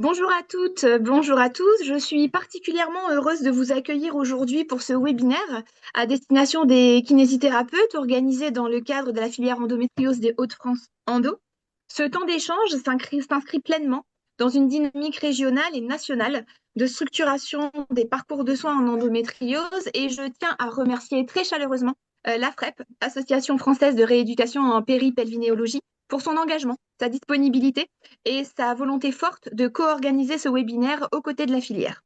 Bonjour à toutes, bonjour à tous. Je suis particulièrement heureuse de vous accueillir aujourd'hui pour ce webinaire à destination des kinésithérapeutes organisé dans le cadre de la filière endométriose des Hauts-de-France Endo. Ce temps d'échange s'inscrit pleinement dans une dynamique régionale et nationale de structuration des parcours de soins en endométriose et je tiens à remercier très chaleureusement l'AFREP, Association française de rééducation en péripelvinéologie, pour son engagement, sa disponibilité et sa volonté forte de co-organiser ce webinaire aux côtés de la filière.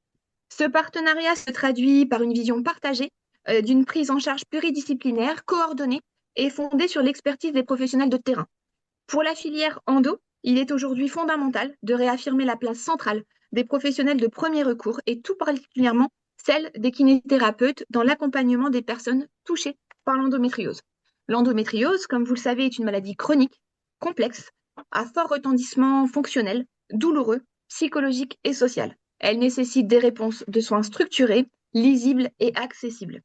Ce partenariat se traduit par une vision partagée d'une prise en charge pluridisciplinaire, coordonnée et fondée sur l'expertise des professionnels de terrain. Pour la filière endo, il est aujourd'hui fondamental de réaffirmer la place centrale des professionnels de premier recours et tout particulièrement celle des kinésithérapeutes dans l'accompagnement des personnes touchées par l'endométriose. L'endométriose, comme vous le savez, est une maladie chronique, complexe, à fort retentissement fonctionnel, douloureux, psychologique et social. Elle nécessite des réponses de soins structurées, lisibles et accessibles,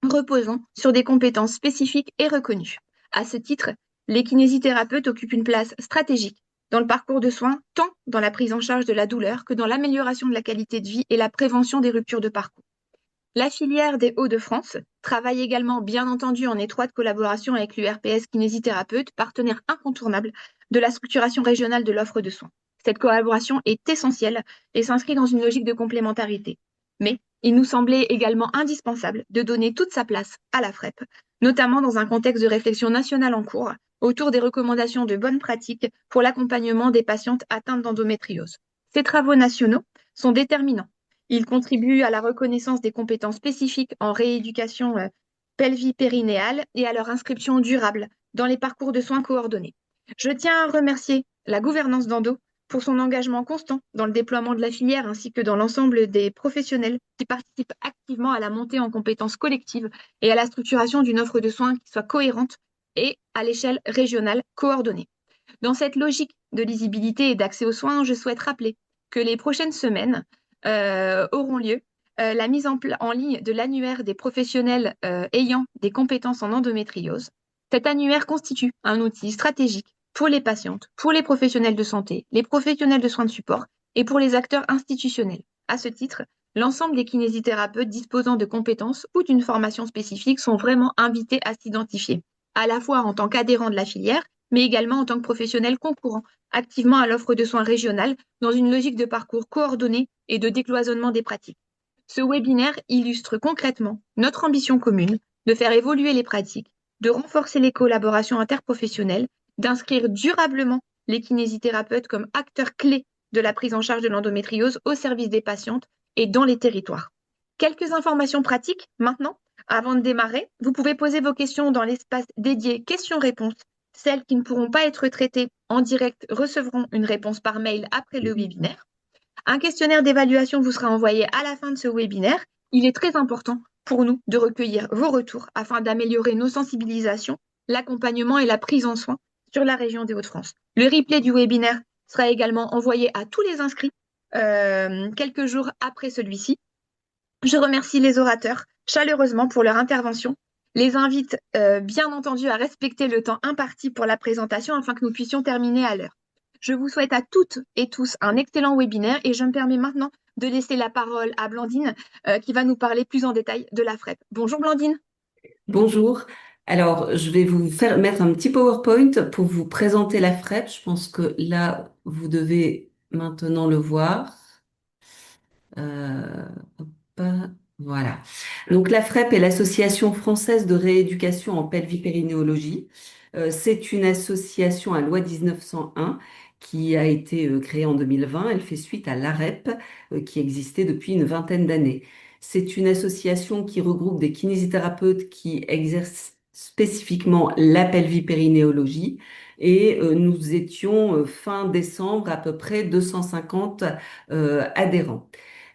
reposant sur des compétences spécifiques et reconnues. À ce titre, les kinésithérapeutes occupent une place stratégique dans le parcours de soins, tant dans la prise en charge de la douleur que dans l'amélioration de la qualité de vie et la prévention des ruptures de parcours. La filière des Hauts-de-France travaille également, bien entendu, en étroite collaboration avec l'URPS Kinésithérapeute, partenaire incontournable de la structuration régionale de l'offre de soins. Cette collaboration est essentielle et s'inscrit dans une logique de complémentarité. Mais il nous semblait également indispensable de donner toute sa place à la FREP, notamment dans un contexte de réflexion nationale en cours autour des recommandations de bonnes pratiques pour l'accompagnement des patientes atteintes d'endométriose. Ces travaux nationaux sont déterminants. Ils contribuent à la reconnaissance des compétences spécifiques en rééducation pelvipérinéale et à leur inscription durable dans les parcours de soins coordonnés. Je tiens à remercier la gouvernance d'Endo pour son engagement constant dans le déploiement de la filière ainsi que dans l'ensemble des professionnels qui participent activement à la montée en compétences collectives et à la structuration d'une offre de soins qui soit cohérente et à l'échelle régionale coordonnée. Dans cette logique de lisibilité et d'accès aux soins, je souhaite rappeler que les prochaines semaines auront lieu la mise en ligne de l'annuaire des professionnels ayant des compétences en endométriose. Cet annuaire constitue un outil stratégique pour les patientes, pour les professionnels de santé, les professionnels de soins de support et pour les acteurs institutionnels. À ce titre, l'ensemble des kinésithérapeutes disposant de compétences ou d'une formation spécifique sont vraiment invités à s'identifier, à la fois en tant qu'adhérents de la filière, mais également en tant que professionnels concourant activement à l'offre de soins régionale dans une logique de parcours coordonné et de décloisonnement des pratiques. Ce webinaire illustre concrètement notre ambition commune de faire évoluer les pratiques, de renforcer les collaborations interprofessionnelles, d'inscrire durablement les kinésithérapeutes comme acteurs clés de la prise en charge de l'endométriose au service des patientes et dans les territoires. Quelques informations pratiques maintenant. Avant de démarrer, vous pouvez poser vos questions dans l'espace dédié questions-réponses. Celles qui ne pourront pas être traitées en direct recevront une réponse par mail après le webinaire. Un questionnaire d'évaluation vous sera envoyé à la fin de ce webinaire. Il est très important pour nous de recueillir vos retours afin d'améliorer nos sensibilisations, l'accompagnement et la prise en soin sur la région des Hauts-de-France. Le replay du webinaire sera également envoyé à tous les inscrits quelques jours après celui-ci. Je remercie les orateurs chaleureusement pour leur intervention. Les invite bien entendu à respecter le temps imparti pour la présentation afin que nous puissions terminer à l'heure. Je vous souhaite à toutes et tous un excellent webinaire et je me permets maintenant de laisser la parole à Blandine qui va nous parler plus en détail de la FREP. Bonjour Blandine. Bonjour. Alors, je vais vous faire mettre un petit PowerPoint pour vous présenter la FREP. Je pense que là, vous devez maintenant le voir. Euh, hop, voilà. Donc, la FREP est l'Association française de rééducation en pelvipérinéologie. C'est une association à loi 1901 qui a été créée en 2020. Elle fait suite à l'AREP qui existait depuis une vingtaine d'années. C'est une association qui regroupe des kinésithérapeutes qui exercent spécifiquement la pelvipérinéologie et nous étions fin décembre à peu près 250 adhérents.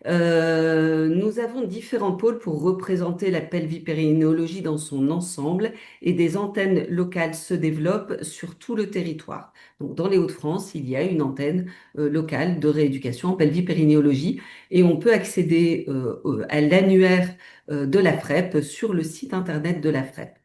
Nous avons différents pôles pour représenter la pelvipérinéologie dans son ensemble et des antennes locales se développent sur tout le territoire. Donc, dans les Hauts-de-France, il y a une antenne locale de rééducation en pelvipérinéologie et on peut accéder à l'annuaire de la FREP sur le site internet de la FREP.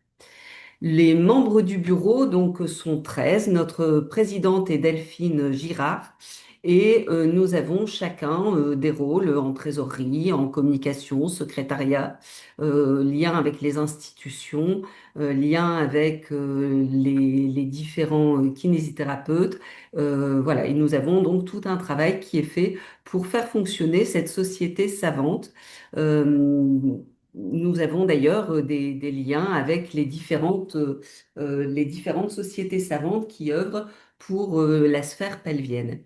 Les membres du bureau donc sont 13. Notre présidente est Delphine Girard Et nous avons chacun des rôles en trésorerie, en communication, secrétariat, lien avec les institutions, lien avec les différents kinésithérapeutes. Voilà, et nous avons donc tout un travail qui est fait pour faire fonctionner cette société savante. Nous avons d'ailleurs des liens avec les différentes sociétés savantes qui œuvrent pour la sphère pelvienne.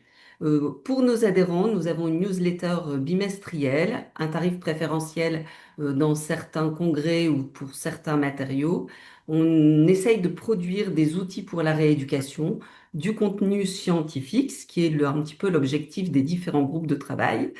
Pour nos adhérents, nous avons une newsletter bimestrielle, un tarif préférentiel dans certains congrès ou pour certains matériaux. On essaye de produire des outils pour la rééducation, du contenu scientifique, ce qui est un petit peu l'objectif des différents groupes de travail.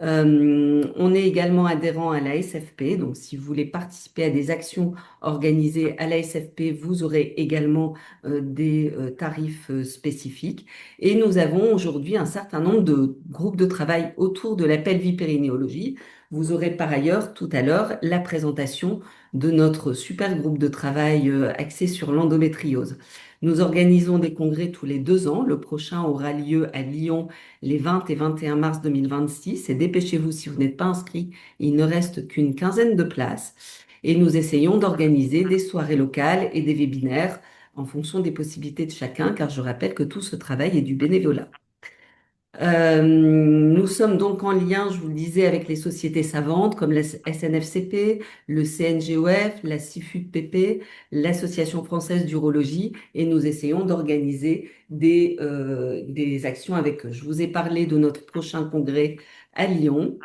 On est également adhérent à la SFP, donc si vous voulez participer à des actions organisées à la SFP, vous aurez également des tarifs spécifiques. Et nous avons aujourd'hui un certain nombre de groupes de travail autour de la pelvipérinéologie. Vous aurez par ailleurs tout à l'heure la présentation de notre super groupe de travail axé sur l'endométriose. Nous organisons des congrès tous les 2 ans. Le prochain aura lieu à Lyon les 20 et 21 mars 2026. Et dépêchez-vous si vous n'êtes pas inscrit, il ne reste qu'une quinzaine de places. Et nous essayons d'organiser des soirées locales et des webinaires en fonction des possibilités de chacun, car je rappelle que tout ce travail est du bénévolat. Nous sommes donc en lien, je vous le disais, avec les sociétés savantes comme la SNFCP, le CNGOF, la CIFUD-PP, l'Association française d'urologie, et nous essayons d'organiser des actions avec eux. Je vous ai parlé de notre prochain congrès à Lyon.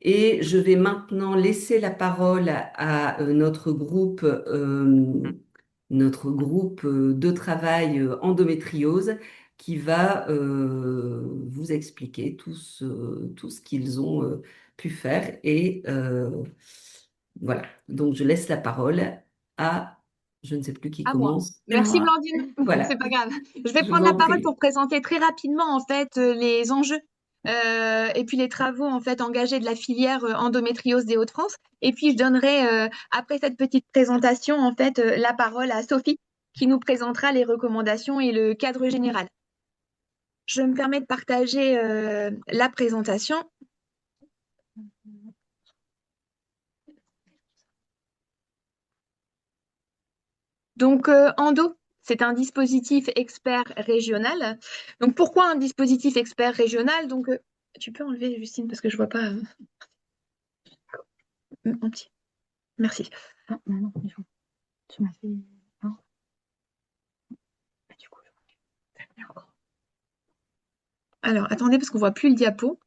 Et je vais maintenant laisser la parole à notre groupe de travail endométriose qui va vous expliquer tout ce qu'ils ont pu faire. Et voilà, donc je laisse la parole à, je ne sais plus qui À moi. commence, c'est Merci moi. Blandine, Voilà, c'est pas grave. Je vais je vous prendre la en parole prie. pour présenter très rapidement en fait les enjeux et puis les travaux en fait engagés de la filière endométriose des Hauts-de-France. Et puis je donnerai après cette petite présentation en fait la parole à Sophie qui nous présentera les recommandations et le cadre général. Je me permets de partager la présentation. Donc, Endo, c'est un dispositif expert régional. Donc, pourquoi un dispositif expert régional? Donc, tu peux enlever, Justine, parce que je vois pas en petit. Merci. Ah, non, non, il faut- tu m'as fait. Non. Ah, du coup, alors, attendez, parce qu'on voit plus le diapo.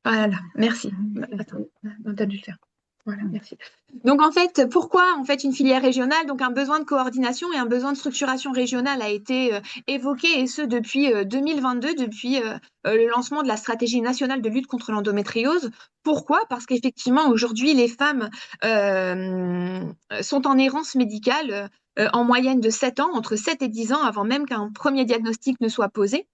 Voilà, merci. Attends, non, t'as dû le faire. Voilà, merci. Donc en fait, pourquoi en fait une filière régionale? Donc un besoin de coordination et un besoin de structuration régionale a été évoqué et ce depuis 2022, depuis le lancement de la stratégie nationale de lutte contre l'endométriose. Pourquoi? Parce qu'effectivement aujourd'hui les femmes sont en errance médicale en moyenne de 7 ans, entre 7 et 10 ans avant même qu'un premier diagnostic ne soit posé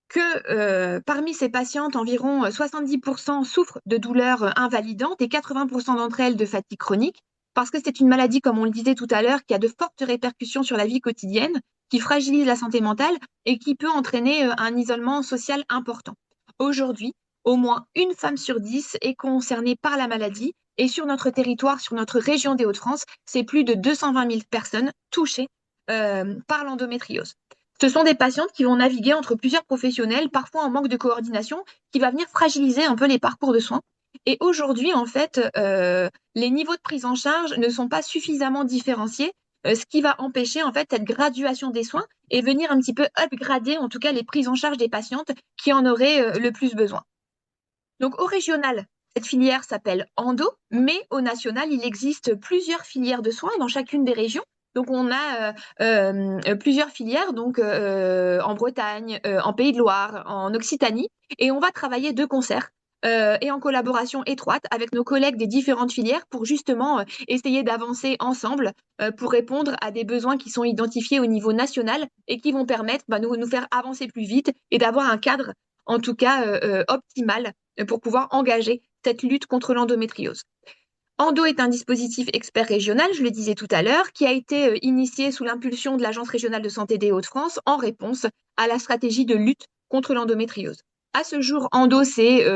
que parmi ces patientes, environ 70% souffrent de douleurs invalidantes et 80% d'entre elles de fatigue chronique, parce que c'est une maladie, comme on le disait tout à l'heure, qui a de fortes répercussions sur la vie quotidienne, qui fragilise la santé mentale et qui peut entraîner un isolement social important. Aujourd'hui, au moins une femme sur 10 est concernée par la maladie et sur notre territoire, sur notre région des Hauts-de-France, c'est plus de 220 000 personnes touchées par l'endométriose. Ce sont des patientes qui vont naviguer entre plusieurs professionnels, parfois en manque de coordination, qui va venir fragiliser un peu les parcours de soins. Et aujourd'hui, en fait, les niveaux de prise en charge ne sont pas suffisamment différenciés, ce qui va empêcher en fait cette graduation des soins et venir un petit peu upgrader en tout cas les prises en charge des patientes qui en auraient le plus besoin. Donc au régional, cette filière s'appelle Endo, mais au national, il existe plusieurs filières de soins dans chacune des régions. Donc on a plusieurs filières donc en Bretagne, en Pays de Loire, en Occitanie, et on va travailler de concert et en collaboration étroite avec nos collègues des différentes filières pour justement essayer d'avancer ensemble pour répondre à des besoins qui sont identifiés au niveau national et qui vont permettre nous faire avancer plus vite et d'avoir un cadre en tout cas optimal pour pouvoir engager cette lutte contre l'endométriose. Endo est un dispositif expert régional, je le disais tout à l'heure, qui a été initié sous l'impulsion de l'Agence régionale de santé des Hauts-de-France en réponse à la stratégie de lutte contre l'endométriose. À ce jour, Endo, c'est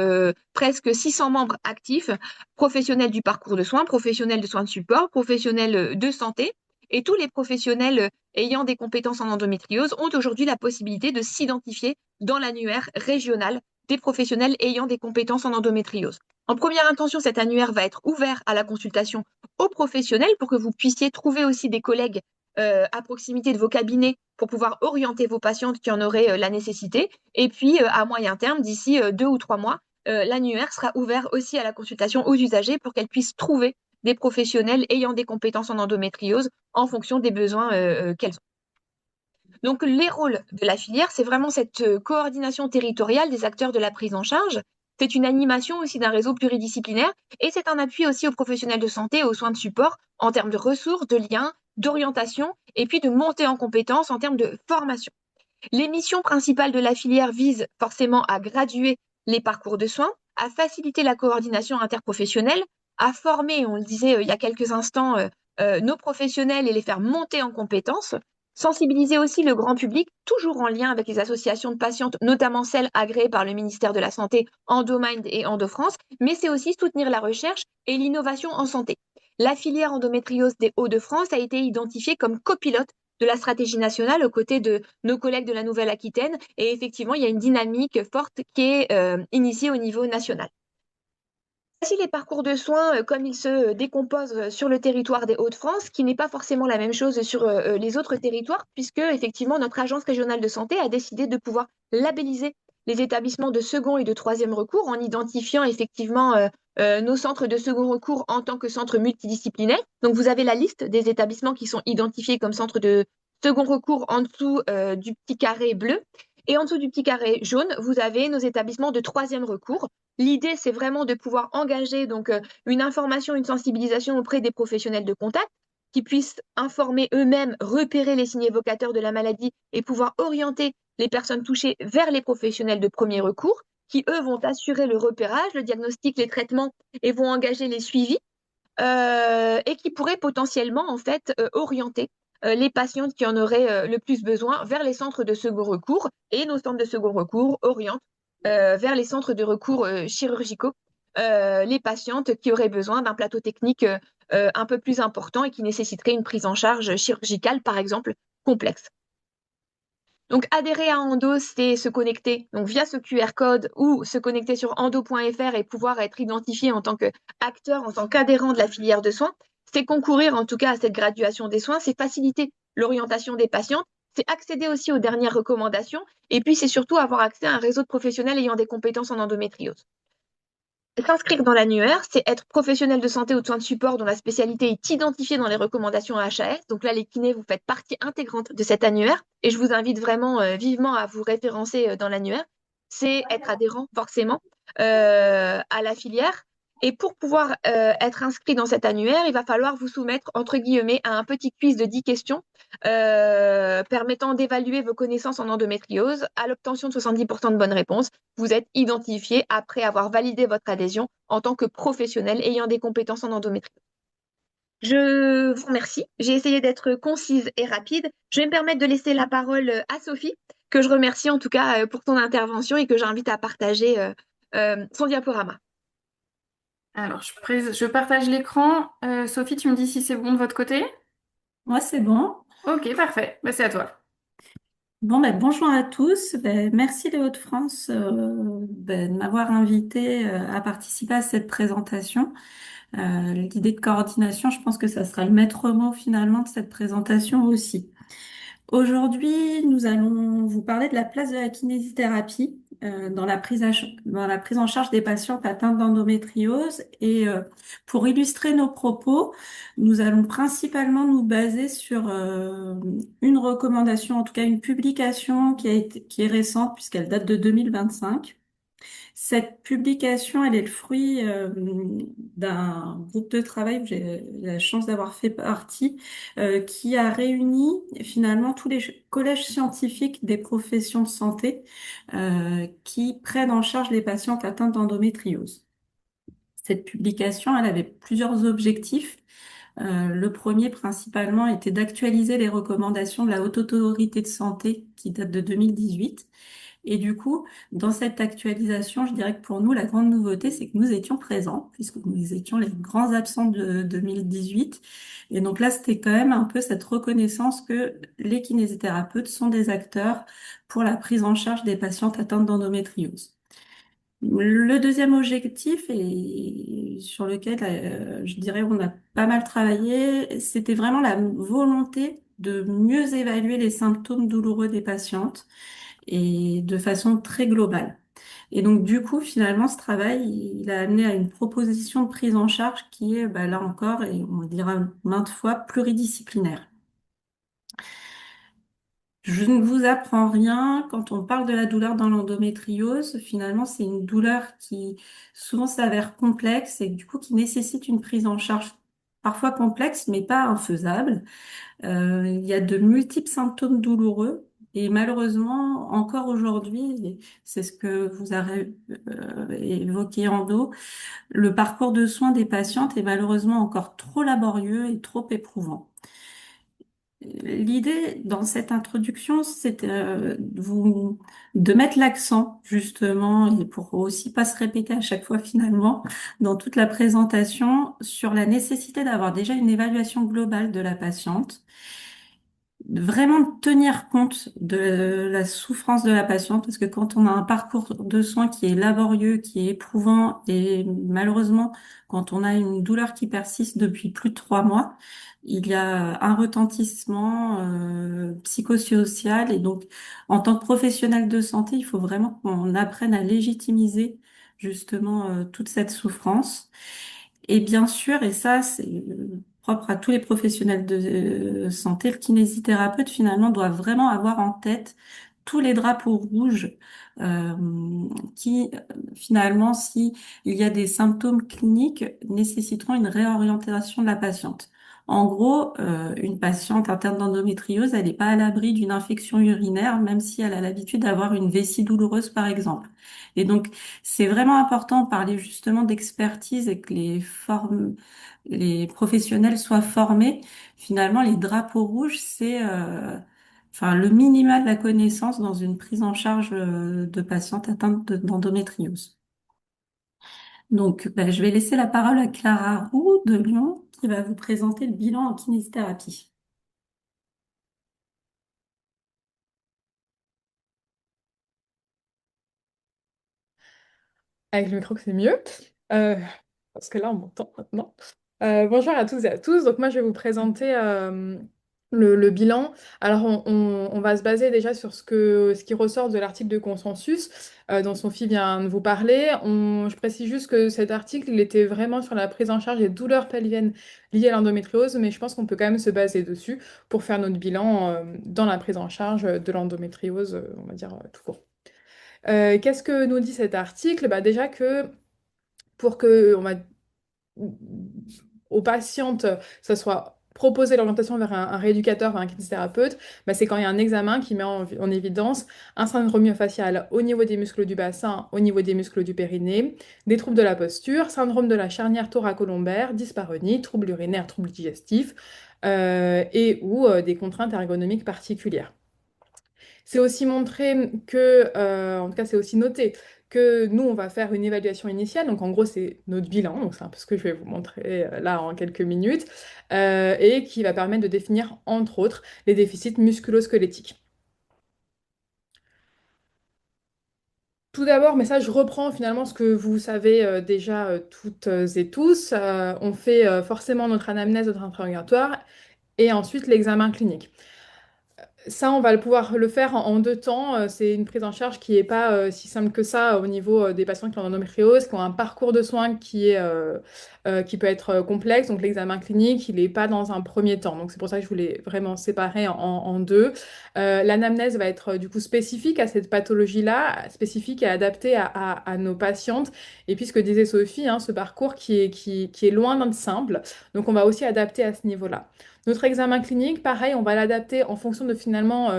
presque 600 membres actifs, professionnels du parcours de soins, professionnels de soins de support, professionnels de santé. Et tous les professionnels ayant des compétences en endométriose ont aujourd'hui la possibilité de s'identifier dans l'annuaire régional des professionnels ayant des compétences en endométriose. En première intention, cet annuaire va être ouvert à la consultation aux professionnels pour que vous puissiez trouver aussi des collègues à proximité de vos cabinets pour pouvoir orienter vos patientes qui en auraient la nécessité. Et puis, à moyen terme, d'ici 2 ou 3 mois, l'annuaire sera ouvert aussi à la consultation aux usagers pour qu'elles puissent trouver des professionnels ayant des compétences en endométriose en fonction des besoins qu'elles ont. Donc, les rôles de la filière, c'est vraiment cette coordination territoriale des acteurs de la prise en charge. C'est une animation aussi d'un réseau pluridisciplinaire et c'est un appui aussi aux professionnels de santé et aux soins de support en termes de ressources, de liens, d'orientation et puis de montée en compétences en termes de formation. Les missions principales de la filière visent forcément à graduer les parcours de soins, à faciliter la coordination interprofessionnelle, à former, on le disait il y a quelques instants, nos professionnels et les faire monter en compétences, sensibiliser aussi le grand public, toujours en lien avec les associations de patientes, notamment celles agréées par le ministère de la Santé, EndoMind et EndoFrance, mais c'est aussi soutenir la recherche et l'innovation en santé. La filière endométriose des Hauts-de-France a été identifiée comme copilote de la stratégie nationale aux côtés de nos collègues de la Nouvelle-Aquitaine. Et effectivement, il y a une dynamique forte qui est initiée au niveau national. Voici les parcours de soins comme ils se décomposent sur le territoire des Hauts-de-France, qui n'est pas forcément la même chose sur les autres territoires, puisque effectivement notre agence régionale de santé a décidé de pouvoir labelliser les établissements de second et de troisième recours en identifiant effectivement nos centres de second recours en tant que centres multidisciplinaires. Donc vous avez la liste des établissements qui sont identifiés comme centres de second recours en dessous du petit carré bleu. Et en dessous du petit carré jaune, vous avez nos établissements de troisième recours. L'idée, c'est vraiment de pouvoir engager donc une information, une sensibilisation auprès des professionnels de contact qui puissent informer eux-mêmes, repérer les signes évocateurs de la maladie et pouvoir orienter les personnes touchées vers les professionnels de premier recours qui, eux, vont assurer le repérage, le diagnostic, les traitements et vont engager les suivis et qui pourraient potentiellement en fait orienter les patientes qui en auraient le plus besoin vers les centres de second recours et nos centres de second recours orientent vers les centres de recours chirurgicaux les patientes qui auraient besoin d'un plateau technique un peu plus important et qui nécessiterait une prise en charge chirurgicale, par exemple, complexe. Donc, adhérer à Endo, c'est se connecter donc via ce QR code ou se connecter sur endo.fr et pouvoir être identifié en tant qu'acteur, en tant qu'adhérent de la filière de soins. C'est concourir en tout cas à cette graduation des soins, c'est faciliter l'orientation des patientes, c'est accéder aussi aux dernières recommandations et puis c'est surtout avoir accès à un réseau de professionnels ayant des compétences en endométriose. S'inscrire dans l'annuaire, c'est être professionnel de santé ou de soins de support dont la spécialité est identifiée dans les recommandations HAS. Donc là, les kinés, vous faites partie intégrante de cet annuaire et je vous invite vraiment vivement à vous référencer dans l'annuaire. C'est être adhérent forcément à la filière. Et pour pouvoir être inscrit dans cet annuaire, il va falloir vous soumettre, entre guillemets, à un petit quiz de 10 questions permettant d'évaluer vos connaissances en endométriose. À l'obtention de 70% de bonnes réponses, vous êtes identifié après avoir validé votre adhésion en tant que professionnel ayant des compétences en endométriose. Je vous remercie. J'ai essayé d'être concise et rapide. Je vais me permettre de laisser la parole à Sophie, que je remercie en tout cas pour ton intervention et que j'invite à partager son diaporama. Alors, je partage l'écran. Sophie, tu me dis si c'est bon de votre côté? Moi, c'est bon. Ok, parfait. Bah, c'est à toi. Bon, bonjour à tous. Merci les Hauts-de-France de m'avoir invité à participer à cette présentation. L'idée de coordination, je pense que ça sera le maître mot finalement de cette présentation aussi. Aujourd'hui, nous allons vous parler de la place de la kinésithérapie dans dans la prise en charge des patientes atteintes d'endométriose. Et pour illustrer nos propos, nous allons principalement nous baser sur une recommandation, en tout cas une publication qui est récente puisqu'elle date de 2025. Cette publication, elle est le fruit d'un groupe de travail où j'ai la chance d'avoir fait partie, qui a réuni finalement tous les collèges scientifiques des professions de santé qui prennent en charge les patientes atteintes d'endométriose. Cette publication, elle avait plusieurs objectifs. Le premier, principalement, était d'actualiser les recommandations de la Haute Autorité de Santé qui date de 2018. Et du coup, dans cette actualisation, je dirais que pour nous, la grande nouveauté, c'est que nous étions présents, puisque nous étions les grands absents de 2018. Et donc là, c'était quand même un peu cette reconnaissance que les kinésithérapeutes sont des acteurs pour la prise en charge des patientes atteintes d'endométriose. Le deuxième objectif, et sur lequel je dirais on a pas mal travaillé, c'était vraiment la volonté de mieux évaluer les symptômes douloureux des patientes et de façon très globale. Et donc du coup, finalement, ce travail, il a amené à une proposition de prise en charge qui est, là encore, et on dira maintes fois, pluridisciplinaire. Je ne vous apprends rien. Quand on parle de la douleur dans l'endométriose, finalement, c'est une douleur qui souvent s'avère complexe et du coup qui nécessite une prise en charge parfois complexe, mais pas infaisable. Il y a de multiples symptômes douloureux et malheureusement, encore aujourd'hui, c'est ce que vous avez évoqué en dos, le parcours de soins des patientes est malheureusement encore trop laborieux et trop éprouvant. L'idée dans cette introduction, c'est de mettre l'accent justement, et pour aussi pas se répéter à chaque fois finalement, dans toute la présentation, sur la nécessité d'avoir déjà une évaluation globale de la patiente, de vraiment tenir compte de la souffrance de la patiente, parce que quand on a un parcours de soins qui est laborieux, qui est éprouvant, et malheureusement, quand on a une douleur qui persiste depuis plus de 3 mois, il y a un retentissement psychosocial. Et donc, en tant que professionnel de santé, il faut vraiment qu'on apprenne à légitimiser justement toute cette souffrance. Et bien sûr, et ça, c'est propre à tous les professionnels de santé, le kinésithérapeute finalement doit vraiment avoir en tête tous les drapeaux rouges euh, qui finalement, si il y a des symptômes cliniques, nécessiteront une réorientation de la patiente. En gros, une patiente atteinte d'endométriose, elle n'est pas à l'abri d'une infection urinaire, même si elle a l'habitude d'avoir une vessie douloureuse, par exemple. Et donc, c'est vraiment important de parler justement d'expertise et que les professionnels soient formés. Finalement, les drapeaux rouges, c'est le minima de la connaissance dans une prise en charge de patientes atteintes d'endométriose. Donc, je vais laisser la parole à Clara Roux de Lyon qui va vous présenter le bilan en kinésithérapie. Avec le micro, que c'est mieux. Euh, Parce que là, on m'entend maintenant. Bonjour à tous et à tous. Donc, moi, je vais vous présenter le bilan. Alors, on va se baser déjà sur ce qui ressort de l'article de consensus dont Sophie vient de vous parler. Je précise juste que cet article, il était vraiment sur la prise en charge des douleurs pelviennes liées à l'endométriose, mais je pense qu'on peut quand même se baser dessus pour faire notre bilan dans la prise en charge de l'endométriose, on va dire tout court. Qu'est-ce que nous dit cet article? Bah, déjà que pour que on va, aux patientes, ça soit proposer l'orientation vers un rééducateur, vers un kinésithérapeute, bah, c'est quand il y a un examen qui met en évidence un syndrome myofascial au niveau des muscles du bassin, au niveau des muscles du périnée, des troubles de la posture, syndrome de la charnière thoracolombaire, dyspareunie, troubles urinaires, troubles digestifs, et ou des contraintes ergonomiques particulières. C'est aussi montré que, en tout cas, c'est aussi noté que nous, on va faire une évaluation initiale. Donc, en gros, c'est notre bilan. Donc, c'est un peu ce que je vais vous montrer là en quelques minutes. Et qui va permettre de définir, entre autres, les déficits musculo-squelettiques. Tout d'abord, mais ça, je reprends finalement ce que vous savez déjà toutes et tous. On fait forcément notre anamnèse, notre interrogatoire, et ensuite l'examen clinique. Ça, on va pouvoir le faire en 2 temps. C'est une prise en charge qui n'est pas si simple que ça au niveau des patients qui ont l'endométriose, qui ont un parcours de soins qui peut être complexe. Donc l'examen clinique, il n'est pas dans un premier temps. Donc c'est pour ça que je voulais vraiment séparer en deux. L'anamnèse va être du coup spécifique à cette pathologie-là, spécifique et adaptée à nos patientes. Et puis ce que disait Sophie, hein, ce parcours qui est loin d'être simple. Donc on va aussi adapter à ce niveau-là. Notre examen clinique, pareil, on va l'adapter en fonction de finalement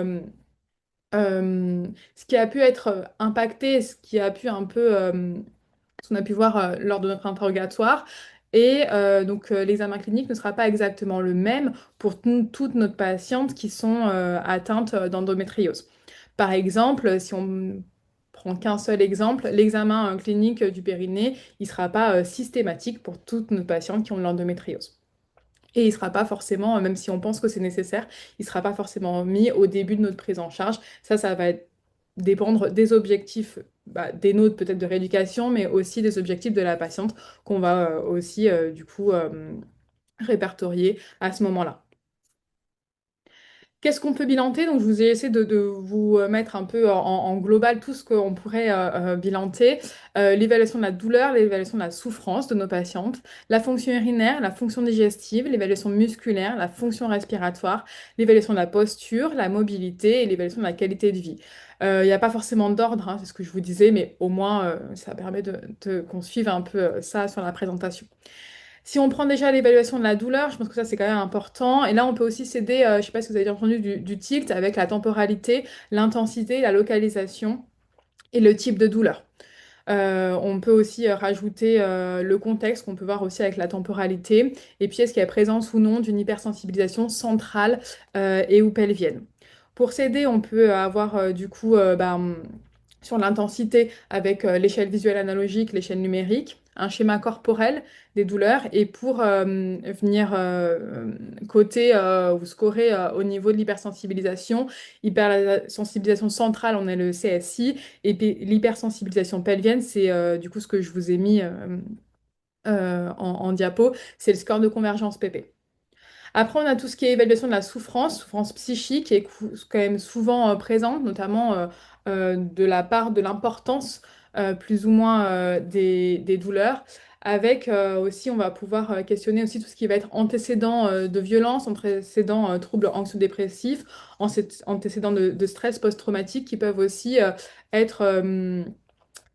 ce qui a pu être impacté, ce qui a pu un peu, ce qu'on a pu voir lors de notre interrogatoire. Et donc, l'examen clinique ne sera pas exactement le même pour toutes nos patientes qui sont atteintes d'endométriose. Par exemple, si on prend qu'un seul exemple, l'examen clinique du périnée, il ne sera pas systématique pour toutes nos patientes qui ont de l'endométriose. Et il ne sera pas forcément, même si on pense que c'est nécessaire, il ne sera pas forcément mis au début de notre prise en charge. Ça va dépendre des objectifs, des nôtres peut-être de rééducation, mais aussi des objectifs de la patiente qu'on va aussi du coup répertorier à ce moment-là. Qu'est-ce qu'on peut bilanter? Donc, je vous ai essayé de vous mettre un peu en global tout ce qu'on pourrait bilanter. L'évaluation de la douleur, l'évaluation de la souffrance de nos patientes, la fonction urinaire, la fonction digestive, l'évaluation musculaire, la fonction respiratoire, l'évaluation de la posture, la mobilité et l'évaluation de la qualité de vie. Il n'y a pas forcément d'ordre, hein, c'est ce que je vous disais, mais au moins, ça permet qu'on suive un peu ça sur la présentation. Si on prend déjà l'évaluation de la douleur, je pense que ça c'est quand même important. Et là, on peut aussi s'aider, je ne sais pas si vous avez déjà entendu du tilt avec la temporalité, l'intensité, la localisation et le type de douleur. On peut aussi rajouter le contexte qu'on peut voir aussi avec la temporalité et puis est-ce qu'il y a présence ou non d'une hypersensibilisation centrale et ou pelvienne. Pour s'aider, on peut avoir du coup sur l'intensité avec l'échelle visuelle analogique, l'échelle numérique, un schéma corporel des douleurs et pour venir coter ou scorer au niveau de l'hypersensibilisation, hypersensibilisation centrale, on a le CSI et puis l'hypersensibilisation pelvienne, c'est du coup ce que je vous ai mis en diapo, c'est le score de convergence PP. Après, on a tout ce qui est évaluation de la souffrance, souffrance psychique, qui est quand même souvent présente, notamment de la part de l'importance plus ou moins des douleurs. Avec aussi, on va pouvoir questionner aussi tout ce qui va être antécédent de violence, antécédent troubles anxio-dépressifs, antécédent de stress post-traumatique qui peuvent aussi être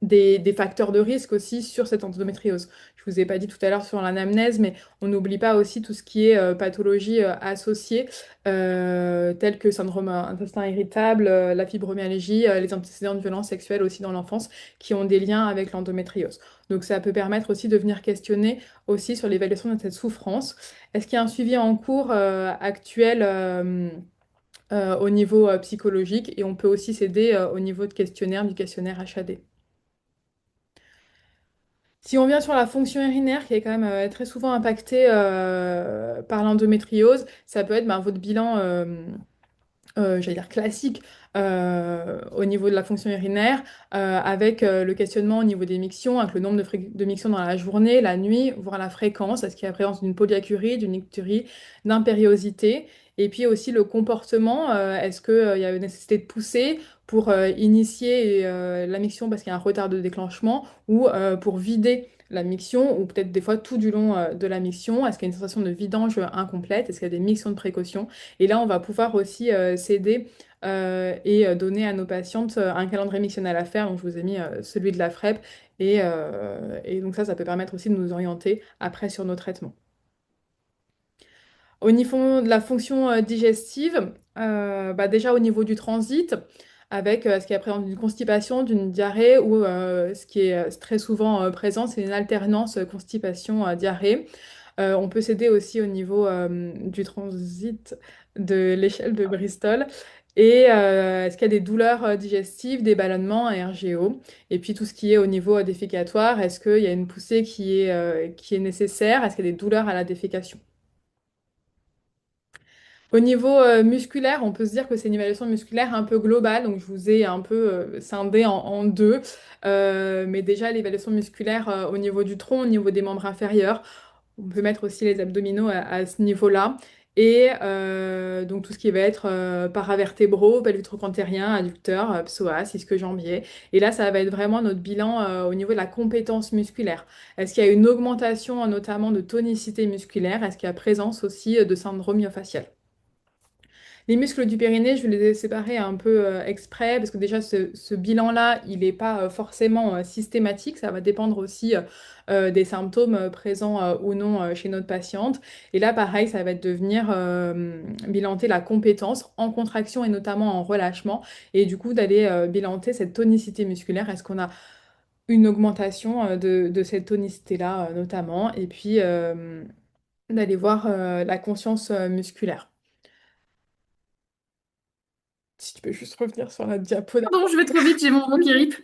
des facteurs de risque aussi sur cette endométriose. Je vous ai pas dit tout à l'heure sur l'anamnèse, mais on n'oublie pas aussi tout ce qui est pathologie associée, telles que syndrome intestin irritable, la fibromyalgie, les antécédents de violences sexuelles aussi dans l'enfance, qui ont des liens avec l'endométriose. Donc ça peut permettre aussi de venir questionner aussi sur l'évaluation de cette souffrance. Est-ce qu'il y a un suivi en cours actuel au niveau psychologique? Et on peut aussi s'aider au niveau de questionnaire, du questionnaire HAD. Si on vient sur la fonction urinaire, qui est quand même très souvent impactée par l'endométriose, ça peut être votre bilan, j'allais dire classique, au niveau de la fonction urinaire, avec le questionnement au niveau des mictions, avec le nombre de mictions dans la journée, la nuit, voire la fréquence, est-ce qu'il y a la présence d'une polyacurie, d'une icturie, d'impériosité, et puis aussi le comportement, est-ce qu'il y a une nécessité de pousser pour initier la miction parce qu'il y a un retard de déclenchement, ou pour vider la miction, ou peut-être des fois tout du long de la miction, est-ce qu'il y a une sensation de vidange incomplète, est-ce qu'il y a des mictions de précaution, et là on va pouvoir aussi s'aider et donner à nos patientes un calendrier missionnel à faire. Donc, je vous ai mis celui de la FREP. Et donc, ça peut permettre aussi de nous orienter après sur nos traitements. Au niveau de la fonction digestive, déjà au niveau du transit, avec ce qui est présent d'une constipation, d'une diarrhée, ou ce qui est très souvent présent, c'est une alternance constipation-diarrhée. On peut s'aider aussi au niveau du transit de l'échelle de Bristol. Et est-ce qu'il y a des douleurs digestives, des ballonnements et RGO? Et puis tout ce qui est au niveau défécatoire, est-ce qu'il y a une poussée qui est nécessaire? Est-ce qu'il y a des douleurs à la défécation? Au niveau musculaire, on peut se dire que c'est une évaluation musculaire un peu globale, donc je vous ai un peu scindé en deux. Mais déjà, l'évaluation musculaire au niveau du tronc, au niveau des membres inférieurs, on peut mettre aussi les abdominaux à ce niveau-là. Et donc tout ce qui va être paravertébraux, pelvis trochantérisien, adducteur, psoas, ischio-jambier. Et là, ça va être vraiment notre bilan au niveau de la compétence musculaire. Est-ce qu'il y a une augmentation notamment de tonicité musculaire? Est-ce qu'il y a présence aussi de syndrome myofascial? Les muscles du périnée, je les ai séparés un peu exprès parce que déjà ce bilan-là, il n'est pas forcément systématique. Ça va dépendre aussi des symptômes présents ou non chez notre patiente. Et là, pareil, ça va être de venir bilanter la compétence en contraction et notamment en relâchement. Et du coup, d'aller bilanter cette tonicité musculaire. Est-ce qu'on a une augmentation de cette tonicité-là notamment, et puis d'aller voir la conscience musculaire. Si tu peux juste revenir sur la diapo. Pardon, je vais trop vite, j'ai mon mot qui rip.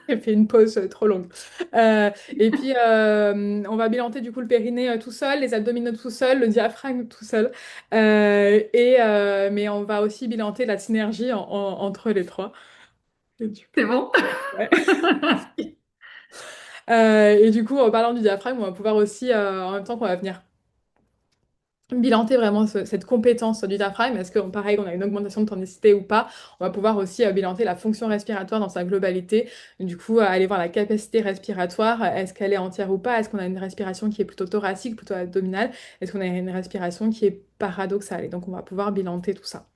J'ai fait une pause trop longue. Et puis, on va bilanter du coup le périnée tout seul, les abdominaux tout seul, le diaphragme tout seul. Mais on va aussi bilanter la synergie entre les trois. Et du C'est bon? ouais. Et du coup, en parlant du diaphragme, on va pouvoir aussi, en même temps qu'on va venir bilanter vraiment cette compétence du diaphragme. Est-ce que, pareil, on a une augmentation de tonicité ou pas? On va pouvoir aussi bilanter la fonction respiratoire dans sa globalité. Du coup, aller voir la capacité respiratoire. Est-ce qu'elle est entière ou pas? Est-ce qu'on a une respiration qui est plutôt thoracique, plutôt abdominale? Est-ce qu'on a une respiration qui est paradoxale? Et donc, on va pouvoir bilanter tout ça.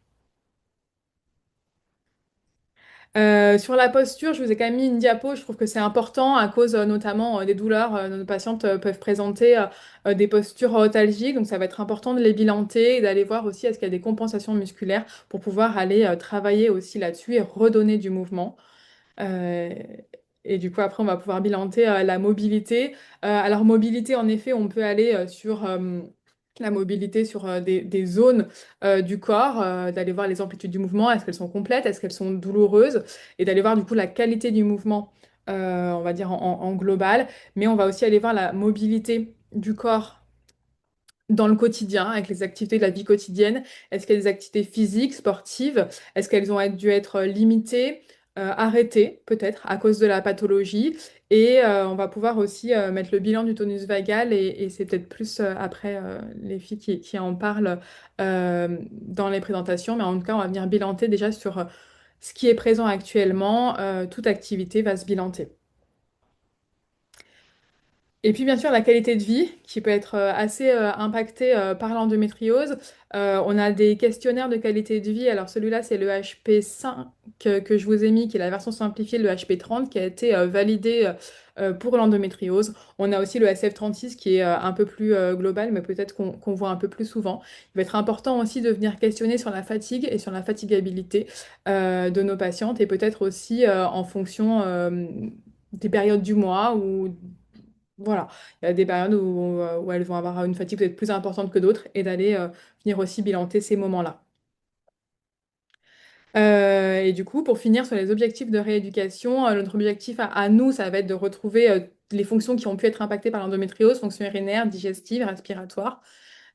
Sur la posture, je vous ai quand même mis une diapo, je trouve que c'est important à cause notamment des douleurs. Nos patientes peuvent présenter des postures otalgiques, donc ça va être important de les bilanter et d'aller voir aussi est-ce qu'il y a des compensations musculaires pour pouvoir aller travailler aussi là-dessus et redonner du mouvement. Euh, et du coup, après, on va pouvoir bilanter la mobilité. Alors, mobilité, en effet, on peut aller sur la mobilité sur des zones du corps, d'aller voir les amplitudes du mouvement, est-ce qu'elles sont complètes, est-ce qu'elles sont douloureuses, et d'aller voir du coup la qualité du mouvement, on va dire en global. Mais on va aussi aller voir la mobilité du corps dans le quotidien, avec les activités de la vie quotidienne. Est-ce qu'il y a des activités physiques, sportives? Est-ce qu'elles ont dû être limitées, arrêtées, peut-être, à cause de la pathologie? Et on va pouvoir aussi mettre le bilan du tonus vagal, et c'est peut-être plus après les filles qui en parlent dans les présentations, mais en tout cas, on va venir bilanter déjà sur ce qui est présent actuellement. Toute activité va se bilanter. Et puis bien sûr la qualité de vie qui peut être assez impactée par l'endométriose. On a des questionnaires de qualité de vie. Alors celui-là c'est le HP5 que je vous ai mis, qui est la version simplifiée, le HP30 qui a été validé pour l'endométriose. On a aussi le SF36 qui est un peu plus global, mais peut-être qu'on voit un peu plus souvent. Il va être important aussi de venir questionner sur la fatigue et sur la fatigabilité de nos patientes, et peut-être aussi en fonction des périodes du mois ou voilà, il y a des périodes où elles vont avoir une fatigue peut-être plus importante que d'autres, et d'aller venir aussi bilanter ces moments-là. Et du coup, pour finir sur les objectifs de rééducation, notre objectif à nous, ça va être de retrouver les fonctions qui ont pu être impactées par l'endométriose, fonctions urinaires, digestives, respiratoires,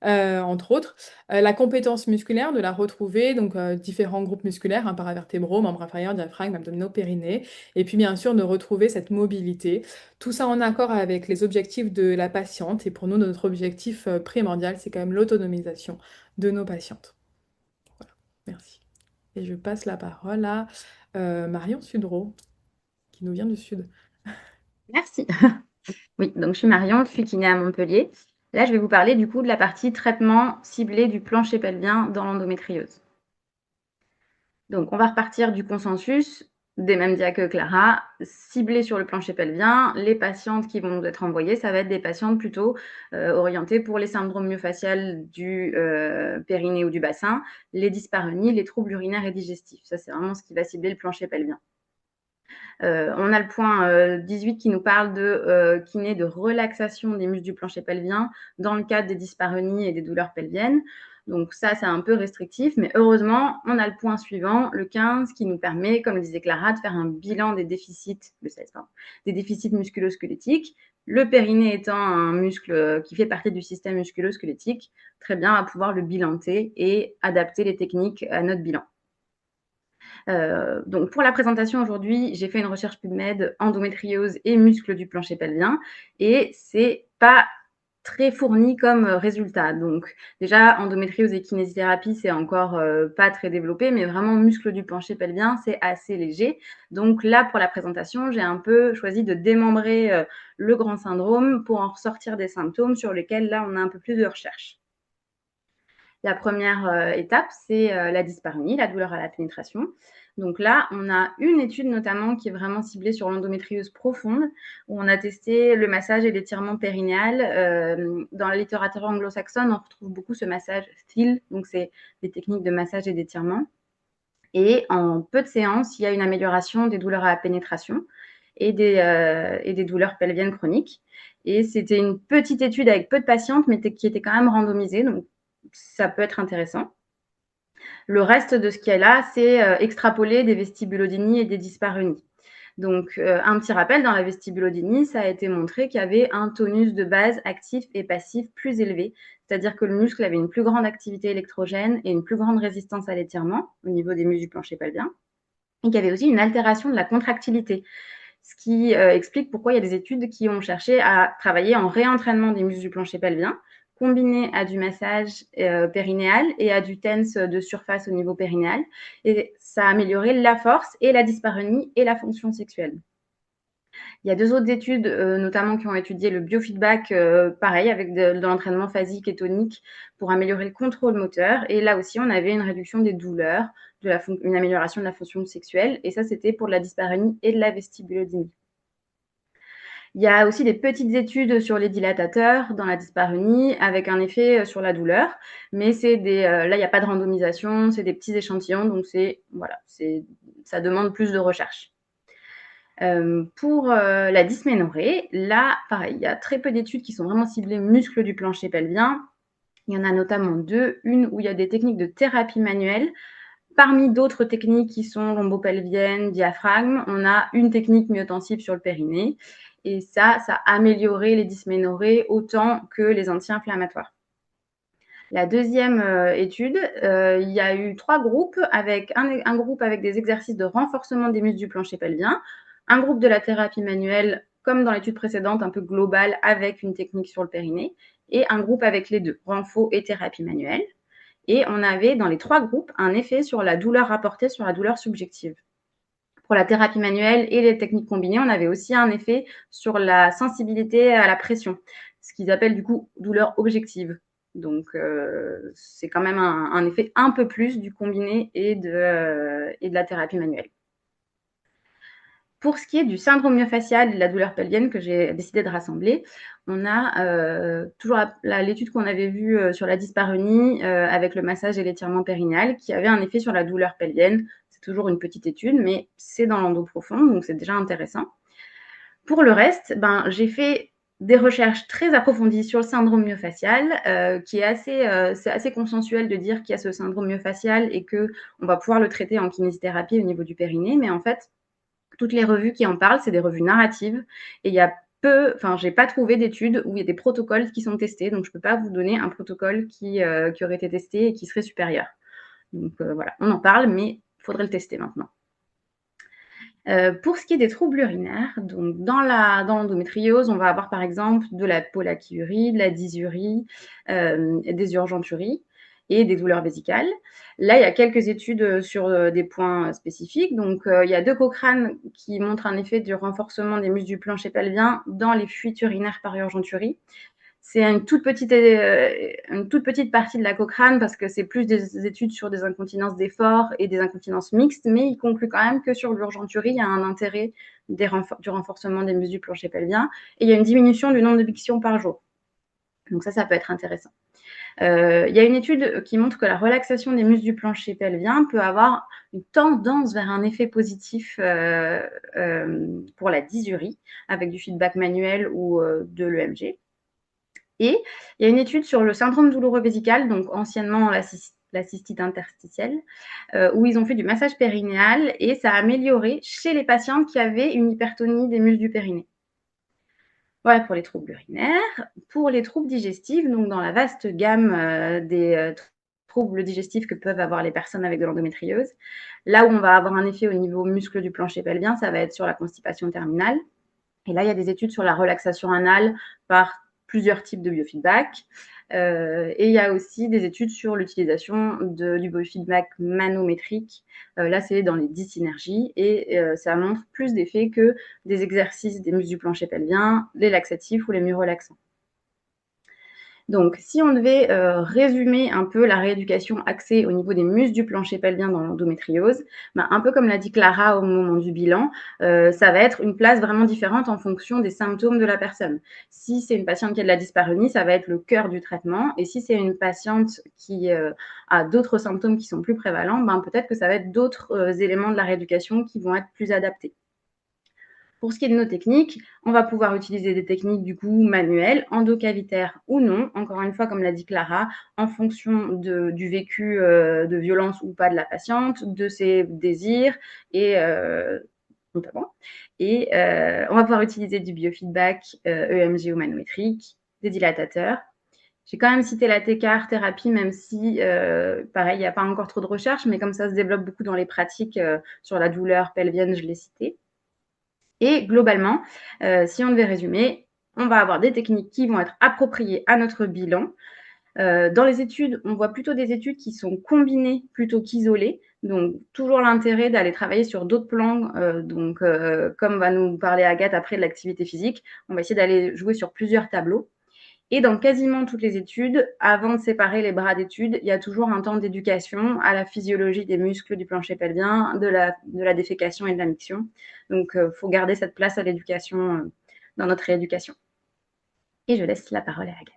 entre autres. La compétence musculaire, de la retrouver, donc différents groupes musculaires, hein, paravertébraux, membres inférieurs, diaphragme, abdominaux, périnée. Et puis bien sûr, de retrouver cette mobilité. Tout ça en accord avec les objectifs de la patiente. Et pour nous, notre objectif primordial, c'est quand même l'autonomisation de nos patientes. Voilà, merci. Et je passe la parole à Marion Sudreau, qui nous vient du Sud. Merci. Oui, donc je suis Marion, je suis kiné à Montpellier. Là, je vais vous parler du coup de la partie traitement ciblé du plancher pelvien dans l'endométriose. Donc, on va repartir du consensus, des mêmes dias que Clara, ciblé sur le plancher pelvien. Les patientes qui vont nous être envoyées, ça va être des patientes plutôt orientées pour les syndromes myofaciales du périnée ou du bassin, les dyspareunies, les troubles urinaires et digestifs. Ça, c'est vraiment ce qui va cibler le plancher pelvien. On a le point 18 qui nous parle de kiné de relaxation des muscles du plancher pelvien dans le cadre des dyspareunies et des douleurs pelviennes. Donc ça, c'est un peu restrictif, mais heureusement, on a le point suivant, le 15, qui nous permet, comme le disait Clara, de faire un bilan des déficits, le 16, pardon, des déficits musculo-squelettiques. Le périnée étant un muscle qui fait partie du système musculo-squelettique, très bien à pouvoir le bilanter et adapter les techniques à notre bilan. Donc pour la présentation aujourd'hui, j'ai fait une recherche PubMed endométriose et muscles du plancher pelvien, et c'est pas très fourni comme résultat. Donc déjà, endométriose et kinésithérapie, c'est encore pas très développé, mais vraiment muscles du plancher pelvien, c'est assez léger. Donc là, pour la présentation, j'ai un peu choisi de démembrer le grand syndrome pour en ressortir des symptômes sur lesquels là, on a un peu plus de recherche. La première étape, c'est la dyspareunie, la douleur à la pénétration. Donc là, on a une étude notamment qui est vraiment ciblée sur l'endométriose profonde, où on a testé le massage et l'étirement périnéal. Dans la littérature anglo-saxonne, on retrouve beaucoup ce massage style, donc c'est des techniques de massage et d'étirement. Et en peu de séances, il y a une amélioration des douleurs à la pénétration. et des douleurs pelviennes chroniques. Et c'était une petite étude avec peu de patientes, mais qui était quand même randomisée, donc ça peut être intéressant. Le reste de ce qu'il y a là, c'est extrapoler des vestibulodynies et des dyspareunies. Donc, un petit rappel, dans la vestibulodynie, ça a été montré qu'il y avait un tonus de base actif et passif plus élevé, c'est-à-dire que le muscle avait une plus grande activité électrogène et une plus grande résistance à l'étirement au niveau des muscles du plancher pelvien, et qu'il y avait aussi une altération de la contractilité, ce qui explique pourquoi il y a des études qui ont cherché à travailler en réentraînement des muscles du plancher pelvien, combiné à du massage périnéal et à du TENS de surface au niveau périnéal. Et ça a amélioré la force et la dyspareunie et la fonction sexuelle. Il y a 2 autres études, notamment qui ont étudié le biofeedback, pareil, avec de l'entraînement phasique et tonique pour améliorer le contrôle moteur. Et là aussi, on avait une réduction des douleurs, une amélioration de la fonction sexuelle. Et ça, c'était pour de la dyspareunie et de la vestibulodynie. Il y a aussi des petites études sur les dilatateurs dans la dyspareunie avec un effet sur la douleur, mais là, il n'y a pas de randomisation, c'est des petits échantillons, donc ça demande plus de recherche. Pour la dysménorrhée, là, pareil, il y a très peu d'études qui sont vraiment ciblées muscles du plancher pelvien. Il y en a notamment 2, une où il y a des techniques de thérapie manuelle. Parmi d'autres techniques qui sont lombopelvienne, diaphragme, on a une technique myotensive sur le périnée. Et ça a amélioré les dysménorrhées autant que les anti-inflammatoires. La deuxième étude, il y a eu 3 groupes, avec un groupe avec des exercices de renforcement des muscles du plancher pelvien, un groupe de la thérapie manuelle, comme dans l'étude précédente, un peu globale, avec une technique sur le périnée, et un groupe avec les deux, renfo et thérapie manuelle. Et on avait dans les 3 groupes un effet sur la douleur rapportée, sur la douleur subjective. Pour la thérapie manuelle et les techniques combinées, on avait aussi un effet sur la sensibilité à la pression, ce qu'ils appellent du coup douleur objective. Donc, c'est quand même un effet un peu plus du combiné et de la thérapie manuelle. Pour ce qui est du syndrome myofascial et de la douleur pelvienne que j'ai décidé de rassembler, on a toujours l'étude qu'on avait vue sur la dyspareunie avec le massage et l'étirement périnéal qui avait un effet sur la douleur pelvienne. C'est toujours une petite étude, mais c'est dans l'endo profond, donc c'est déjà intéressant. Pour le reste, j'ai fait des recherches très approfondies sur le syndrome myofascial, qui est c'est assez consensuel de dire qu'il y a ce syndrome myofascial et qu'on va pouvoir le traiter en kinésithérapie au niveau du périnée, mais en fait, toutes les revues qui en parlent, c'est des revues narratives. Et il y a j'ai pas trouvé d'études où il y a des protocoles qui sont testés. Donc, je peux pas vous donner un protocole qui aurait été testé et qui serait supérieur. Donc, voilà, on en parle, mais il faudrait le tester maintenant. Pour ce qui est des troubles urinaires, donc dans l'endométriose, on va avoir par exemple de la pollakiurie, de la dysurie, des urgenturies et des douleurs vésicales. Là, il y a quelques études sur des points spécifiques. Donc, il y a 2 Cochrane qui montrent un effet du renforcement des muscles du plancher pelvien dans les fuites urinaires par urgenturie. C'est une toute petite partie de la Cochrane parce que c'est plus des études sur des incontinences d'effort et des incontinences mixtes, mais il conclut quand même que sur l'urgenturie, il y a un intérêt du renforcement des muscles du plancher pelvien et il y a une diminution du nombre de bictions par jour. Donc ça peut être intéressant. Il y a une étude qui montre que la relaxation des muscles du plancher pelvien peut avoir une tendance vers un effet positif pour la dysurie avec du feedback manuel ou de l'EMG. Et il y a une étude sur le syndrome douloureux vésical, donc anciennement la cystite interstitielle, où ils ont fait du massage périnéal et ça a amélioré chez les patientes qui avaient une hypertonie des muscles du périnée. Voilà pour les troubles urinaires. Pour les troubles digestifs, donc dans la vaste gamme des troubles digestifs que peuvent avoir les personnes avec de l'endométriose, là où on va avoir un effet au niveau muscle du plancher pelvien, ça va être sur la constipation terminale. Et là, il y a des études sur la relaxation anale par plusieurs types de biofeedback. Et il y a aussi des études sur l'utilisation du biofeedback manométrique. Là, c'est dans les dyssynergies et ça montre plus d'effets que des exercices des muscles du plancher pelvien, les laxatifs ou les myorelaxants. Donc, si on devait résumer un peu la rééducation axée au niveau des muscles du plancher pelvien dans l'endométriose, un peu comme l'a dit Clara au moment du bilan, ça va être une place vraiment différente en fonction des symptômes de la personne. Si c'est une patiente qui a de la dyspareunie, ça va être le cœur du traitement. Et si c'est une patiente qui a d'autres symptômes qui sont plus prévalents, peut-être que ça va être d'autres éléments de la rééducation qui vont être plus adaptés. Pour ce qui est de nos techniques, on va pouvoir utiliser des techniques du coup manuelles, endocavitaires ou non, encore une fois, comme l'a dit Clara, en fonction du vécu de violence ou pas de la patiente, de ses désirs et notamment. Et on va pouvoir utiliser du biofeedback, EMG ou manométrique, des dilatateurs. J'ai quand même cité la TCAR thérapie, même si, pareil, il n'y a pas encore trop de recherches, mais comme ça se développe beaucoup dans les pratiques sur la douleur pelvienne, je l'ai cité. Et globalement, si on devait résumer, on va avoir des techniques qui vont être appropriées à notre bilan. Dans les études, on voit plutôt des études qui sont combinées plutôt qu'isolées. Donc, toujours l'intérêt d'aller travailler sur d'autres plans. Comme va nous parler Agathe après de l'activité physique, on va essayer d'aller jouer sur plusieurs tableaux. Et dans quasiment toutes les études, avant de séparer les bras d'études, il y a toujours un temps d'éducation à la physiologie des muscles du plancher pelvien, de la défécation et de la miction. Donc, il faut garder cette place à l'éducation dans notre rééducation. Et je laisse la parole à Agathe.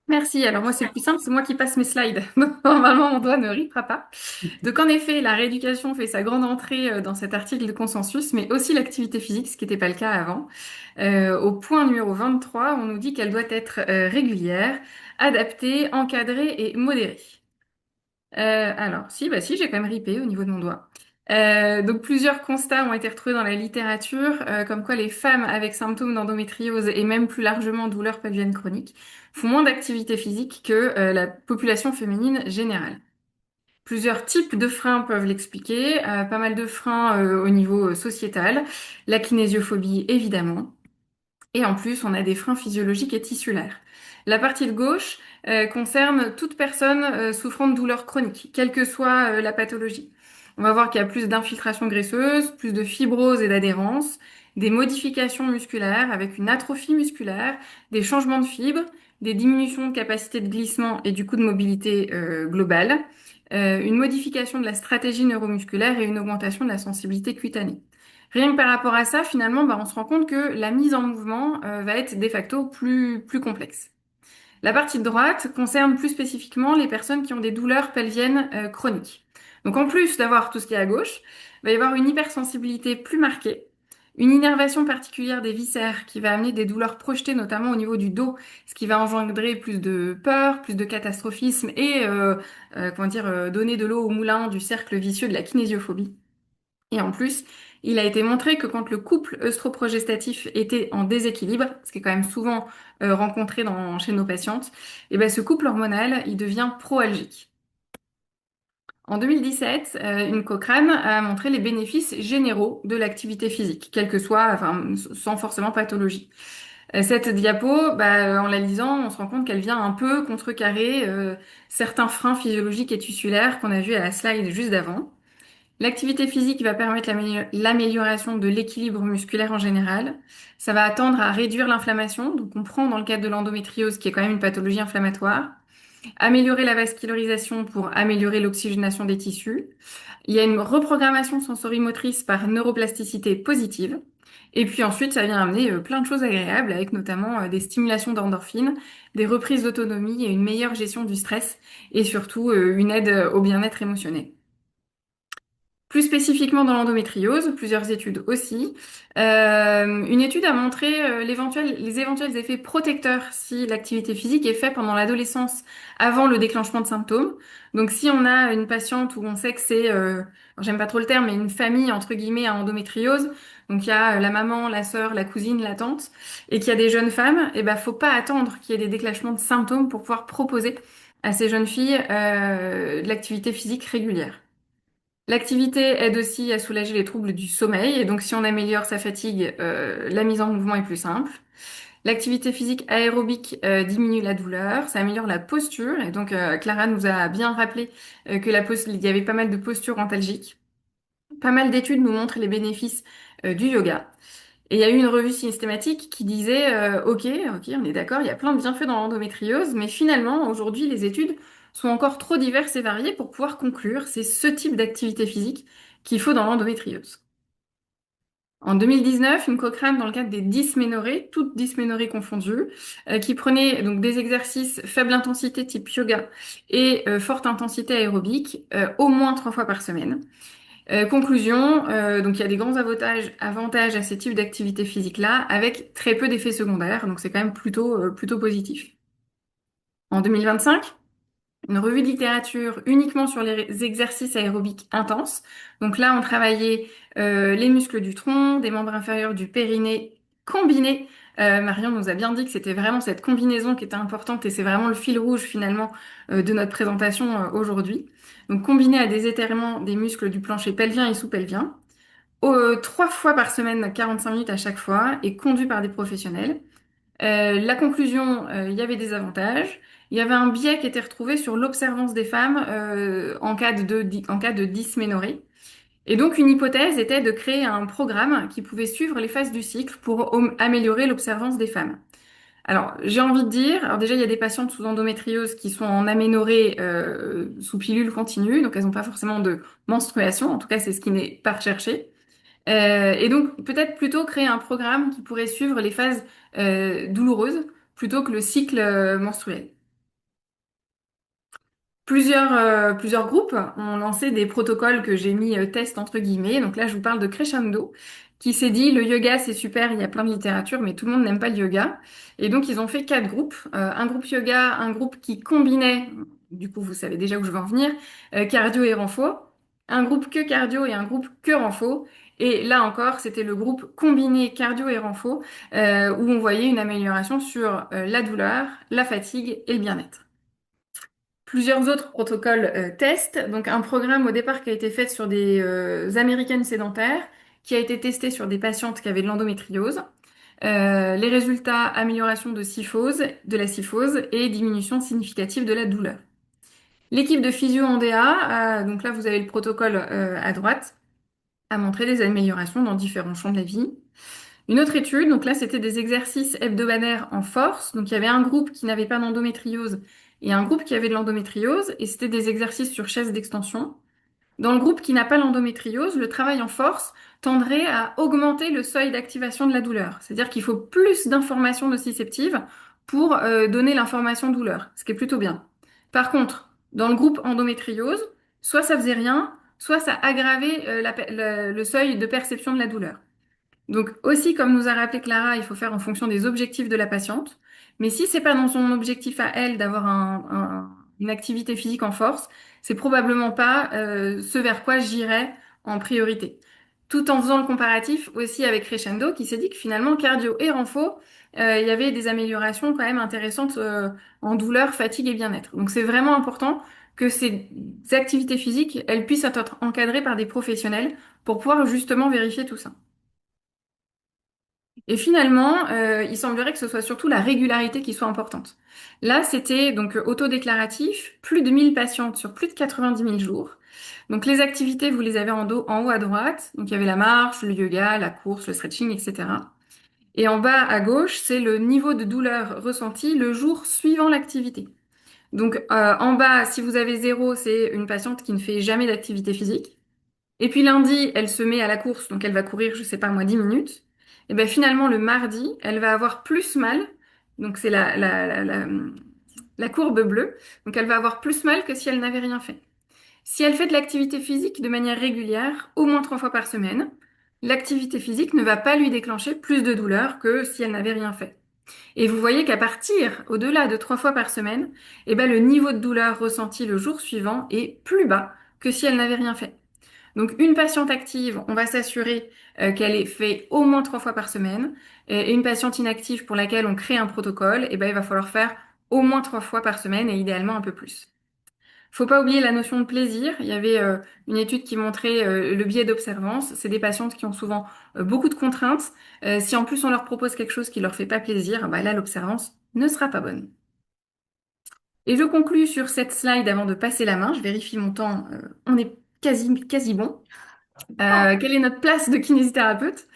Merci. Alors moi, c'est plus simple, c'est moi qui passe mes slides. Donc, normalement, mon doigt ne ripera pas. Donc en effet, la rééducation fait sa grande entrée dans cet article de consensus, mais aussi l'activité physique, ce qui n'était pas le cas avant. Au point numéro 23, on nous dit qu'elle doit être régulière, adaptée, encadrée et modérée. Alors, si, j'ai quand même ripé au niveau de mon doigt. Donc, plusieurs constats ont été retrouvés dans la littérature, comme quoi les femmes avec symptômes d'endométriose et même plus largement douleurs pelviennes chroniques font moins d'activité physique que la population féminine générale. Plusieurs types de freins peuvent l'expliquer, pas mal de freins au niveau sociétal, la kinésiophobie évidemment, et en plus, on a des freins physiologiques et tissulaires. La partie de gauche concerne toute personne souffrant de douleurs chroniques, quelle que soit la pathologie. On va voir qu'il y a plus d'infiltration graisseuse, plus de fibrose et d'adhérence, des modifications musculaires avec une atrophie musculaire, des changements de fibres, des diminutions de capacité de glissement et du coup de mobilité globale, une modification de la stratégie neuromusculaire et une augmentation de la sensibilité cutanée. Rien que par rapport à ça, finalement, on se rend compte que la mise en mouvement va être de facto plus complexe. La partie de droite concerne plus spécifiquement les personnes qui ont des douleurs pelviennes chroniques. Donc en plus d'avoir tout ce qui est à gauche, il va y avoir une hypersensibilité plus marquée, une innervation particulière des viscères qui va amener des douleurs projetées notamment au niveau du dos, ce qui va engendrer plus de peur, plus de catastrophisme et donner de l'eau au moulin du cercle vicieux de la kinésiophobie. Et en plus, il a été montré que quand le couple œstroprogestatif était en déséquilibre, ce qui est quand même souvent rencontré chez nos patientes, et ben ce couple hormonal, il devient proalgique. En 2017, une Cochrane a montré les bénéfices généraux de l'activité physique, quelle que soit, enfin, sans forcément pathologie. Cette diapo, en la lisant, on se rend compte qu'elle vient un peu contrecarrer certains freins physiologiques et tissulaires qu'on a vus à la slide juste d'avant. L'activité physique va permettre l'amélioration de l'équilibre musculaire en général. Ça va tendre à réduire l'inflammation, donc on prend dans le cadre de l'endométriose, qui est quand même une pathologie inflammatoire. Améliorer la vascularisation pour améliorer l'oxygénation des tissus. Il y a une reprogrammation sensorimotrice par neuroplasticité positive. Et puis ensuite, ça vient amener plein de choses agréables, avec notamment des stimulations d'endorphines, des reprises d'autonomie et une meilleure gestion du stress, et surtout une aide au bien-être émotionnel. Plus spécifiquement dans l'endométriose, plusieurs études aussi. Une étude a montré les éventuels effets protecteurs si l'activité physique est faite pendant l'adolescence, avant le déclenchement de symptômes. Donc si on a une patiente où on sait que c'est, j'aime pas trop le terme, mais une famille entre guillemets à endométriose, donc il y a la maman, la sœur, la cousine, la tante, et qu'il y a des jeunes femmes, et ben faut pas attendre qu'il y ait des déclenchements de symptômes pour pouvoir proposer à ces jeunes filles de l'activité physique régulière. L'activité aide aussi à soulager les troubles du sommeil et donc si on améliore sa fatigue, la mise en mouvement est plus simple. L'activité physique aérobique diminue la douleur, ça améliore la posture et donc Clara nous a bien rappelé que il y avait pas mal de postures antalgiques. Pas mal d'études nous montrent les bénéfices du yoga. Et il y a eu une revue systématique qui disait, ok, on est d'accord, il y a plein de bienfaits dans l'endométriose, mais finalement, aujourd'hui, les études sont encore trop diverses et variées pour pouvoir conclure, c'est ce type d'activité physique qu'il faut dans l'endométriose. En 2019, une Cochrane, dans le cadre des dysménorrhées, toutes dysménorrhées confondues, qui prenait donc des exercices faible intensité type yoga et forte intensité aérobique, au moins 3 fois par semaine. Conclusion, donc il y a des grands avantages à ces types d'activités physiques-là, avec très peu d'effets secondaires, donc c'est quand même plutôt positif. En 2025, une revue de littérature uniquement sur les exercices aérobiques intenses. Donc là, on travaillait les muscles du tronc, des membres inférieurs du périnée combinés. Marion nous a bien dit que c'était vraiment cette combinaison qui était importante et c'est vraiment le fil rouge finalement de notre présentation aujourd'hui. Donc combiné à des étirements des muscles du plancher pelvien et sous-pelvien. 3 fois par semaine, 45 minutes à chaque fois, et conduit par des professionnels. La conclusion, il y avait des avantages. Il y avait un biais qui était retrouvé sur l'observance des femmes en cas de dysménorrhée. Et donc, une hypothèse était de créer un programme qui pouvait suivre les phases du cycle pour améliorer l'observance des femmes. Alors, j'ai envie de dire, alors déjà, il y a des patientes sous endométriose qui sont en aménorrhée sous pilule continue, donc elles n'ont pas forcément de menstruation, en tout cas, c'est ce qui n'est pas recherché. Et donc, peut-être plutôt créer un programme qui pourrait suivre les phases douloureuses plutôt que le cycle menstruel. Plusieurs groupes ont lancé des protocoles que j'ai mis test entre guillemets. Donc là, je vous parle de Crescendo, qui s'est dit le yoga c'est super, il y a plein de littérature, mais tout le monde n'aime pas le yoga. Et donc ils ont fait 4 groupes. Un groupe yoga, un groupe qui combinait, du coup vous savez déjà où je veux en venir, cardio et renfo. Un groupe que cardio et un groupe que renfo. Et là encore, c'était le groupe combiné cardio et renfo, où on voyait une amélioration sur la douleur, la fatigue et le bien-être. Plusieurs autres protocoles testent. Donc un programme au départ qui a été fait sur des Américaines sédentaires, qui a été testé sur des patientes qui avaient de l'endométriose. Les résultats, amélioration de la syphose et diminution significative de la douleur. L'équipe de physio en DA, donc là vous avez le protocole à droite, a montré des améliorations dans différents champs de la vie. Une autre étude, donc là c'était des exercices hebdomadaires en force. Donc il y avait un groupe qui n'avait pas d'endométriose et un groupe qui avait de l'endométriose et c'était des exercices sur chaise d'extension. Dans le groupe qui n'a pas l'endométriose, le travail en force tendrait à augmenter le seuil d'activation de la douleur. C'est-à-dire qu'il faut plus d'informations nociceptives pour donner l'information douleur, ce qui est plutôt bien. Par contre, dans le groupe endométriose, soit ça faisait rien, soit ça aggravait le seuil de perception de la douleur. Donc aussi, comme nous a rappelé Clara, il faut faire en fonction des objectifs de la patiente. Mais si c'est pas dans son objectif à elle d'avoir une activité physique en force, c'est probablement pas ce vers quoi j'irais en priorité. Tout en faisant le comparatif aussi avec Crescendo, qui s'est dit que finalement cardio et renfo, il y avait des améliorations quand même intéressantes en douleur, fatigue et bien-être. Donc c'est vraiment important que ces activités physiques, elles puissent être encadrées par des professionnels pour pouvoir justement vérifier tout ça. Et finalement, il semblerait que ce soit surtout la régularité qui soit importante. Là, c'était donc autodéclaratif, plus de 1000 patientes sur plus de 90 000 jours. Donc les activités, vous les avez en haut à droite. Donc il y avait la marche, le yoga, la course, le stretching, etc. Et en bas à gauche, c'est le niveau de douleur ressenti le jour suivant l'activité. Donc en bas, si vous avez 0, c'est une patiente qui ne fait jamais d'activité physique. Et puis lundi, elle se met à la course, donc elle va courir, je sais pas moi, 10 minutes. Et ben finalement, le mardi, elle va avoir plus mal. Donc c'est la courbe bleue. Donc elle va avoir plus mal que si elle n'avait rien fait. Si elle fait de l'activité physique de manière régulière, au moins 3 fois par semaine, l'activité physique ne va pas lui déclencher plus de douleur que si elle n'avait rien fait. Et vous voyez qu'à partir, au-delà de 3 fois par semaine, eh ben, le niveau de douleur ressenti le jour suivant est plus bas que si elle n'avait rien fait. Donc, une patiente active, on va s'assurer qu'elle ait fait au moins 3 fois par semaine. Et une patiente inactive pour laquelle on crée un protocole, eh ben, il va falloir faire au moins 3 fois par semaine et idéalement un peu plus. Faut pas oublier la notion de plaisir. Il y avait une étude qui montrait le biais d'observance. C'est des patientes qui ont souvent beaucoup de contraintes. Si en plus on leur propose quelque chose qui leur fait pas plaisir, bah là l'observance ne sera pas bonne. Et je conclus sur cette slide avant de passer la main. Je vérifie mon temps. On est quasi bon. Quelle est notre place de kinésithérapeute?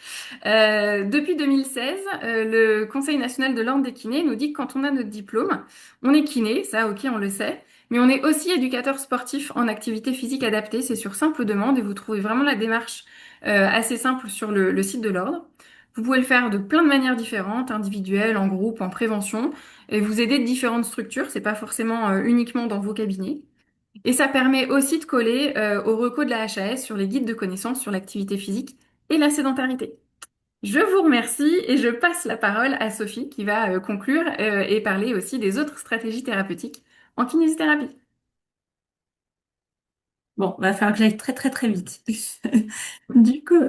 Depuis 2016, le Conseil national de l'ordre des kinés nous dit que quand on a notre diplôme, on est kiné, ça ok, on le sait, mais on est aussi éducateur sportif en activité physique adaptée, c'est sur simple demande et vous trouvez vraiment la démarche assez simple sur le site de l'ordre. Vous pouvez le faire de plein de manières différentes, individuelles, en groupe, en prévention, et vous aider de différentes structures, c'est pas forcément uniquement dans vos cabinets. Et ça permet aussi de coller au recours de la HAS sur les guides de connaissances sur l'activité physique et la sédentarité. Je vous remercie et je passe la parole à Sophie qui va conclure et parler aussi des autres stratégies thérapeutiques en kinésithérapie. Bon, va falloir que j'aille très très très vite. Du coup,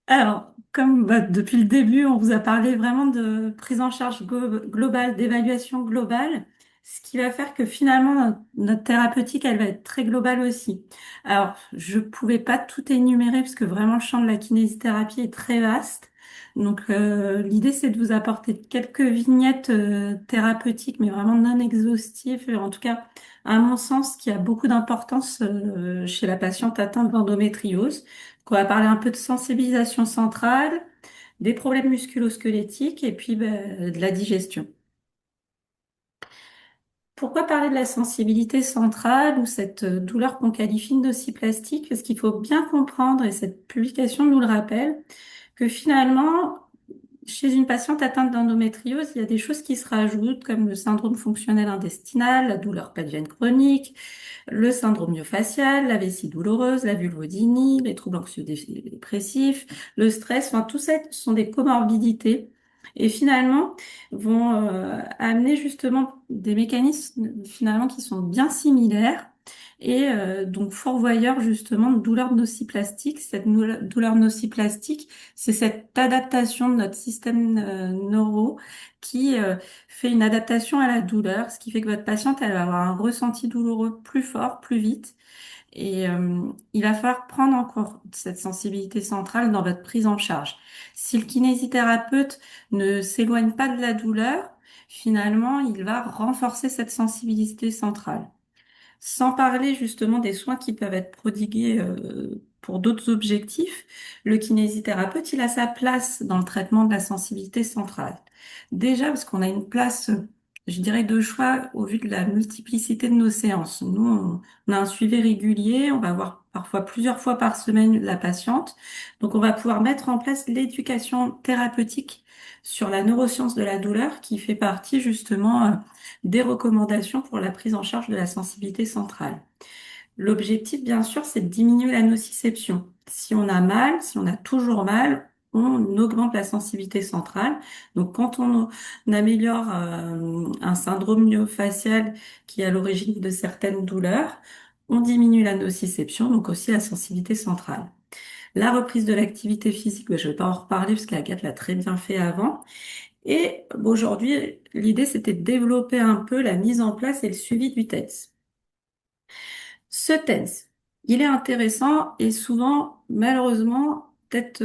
alors, comme depuis le début, on vous a parlé vraiment de prise en charge globale, d'évaluation globale, ce qui va faire que finalement, notre thérapeutique, elle va être très globale aussi. Alors, je pouvais pas tout énumérer parce que vraiment le champ de la kinésithérapie est très vaste. Donc, l'idée, c'est de vous apporter quelques vignettes thérapeutiques, mais vraiment non exhaustives, en tout cas, à mon sens, qui a beaucoup d'importance chez la patiente atteinte d'endométriose. On va parler un peu de sensibilisation centrale, des problèmes musculo-squelettiques et puis de la digestion. Pourquoi parler de la sensibilité centrale ou cette douleur qu'on qualifie de nociplastique? Parce qu'il faut bien comprendre, et cette publication nous le rappelle, que finalement, chez une patiente atteinte d'endométriose, il y a des choses qui se rajoutent, comme le syndrome fonctionnel intestinal, la douleur pelvienne chronique, le syndrome myofascial, la vessie douloureuse, la vulvodynie, les troubles anxio-dépressifs, le stress, enfin tout ça ce sont des comorbidités et finalement vont amener justement des mécanismes finalement qui sont bien similaires et donc fourvoyeurs justement de douleur nociplastique. Cette douleur nociplastique, c'est cette adaptation de notre système neuro qui fait une adaptation à la douleur, ce qui fait que votre patiente, elle va avoir un ressenti douloureux plus fort, plus vite. Et il va falloir prendre en compte cette sensibilité centrale dans votre prise en charge. Si le kinésithérapeute ne s'éloigne pas de la douleur, finalement, il va renforcer cette sensibilité centrale. Sans parler justement des soins qui peuvent être prodigués pour d'autres objectifs, le kinésithérapeute, il a sa place dans le traitement de la sensibilité centrale. Déjà parce qu'on a une place, je dirais, de choix au vu de la multiplicité de nos séances. Nous, on a un suivi régulier, on va voir parfois plusieurs fois par semaine la patiente. Donc, on va pouvoir mettre en place l'éducation thérapeutique sur la neuroscience de la douleur qui fait partie justement des recommandations pour la prise en charge de la sensibilité centrale. L'objectif, bien sûr, c'est de diminuer la nociception. Si on a mal, si on a toujours mal, on augmente la sensibilité centrale. Donc, quand on améliore un syndrome myofascial qui est à l'origine de certaines douleurs, on diminue la nociception, donc aussi la sensibilité centrale. La reprise de l'activité physique, je ne vais pas en reparler parce qu'Agathe l'a très bien fait avant. Et aujourd'hui, l'idée, c'était de développer un peu la mise en place et le suivi du TENS. Ce TENS, il est intéressant et souvent, malheureusement, peut-être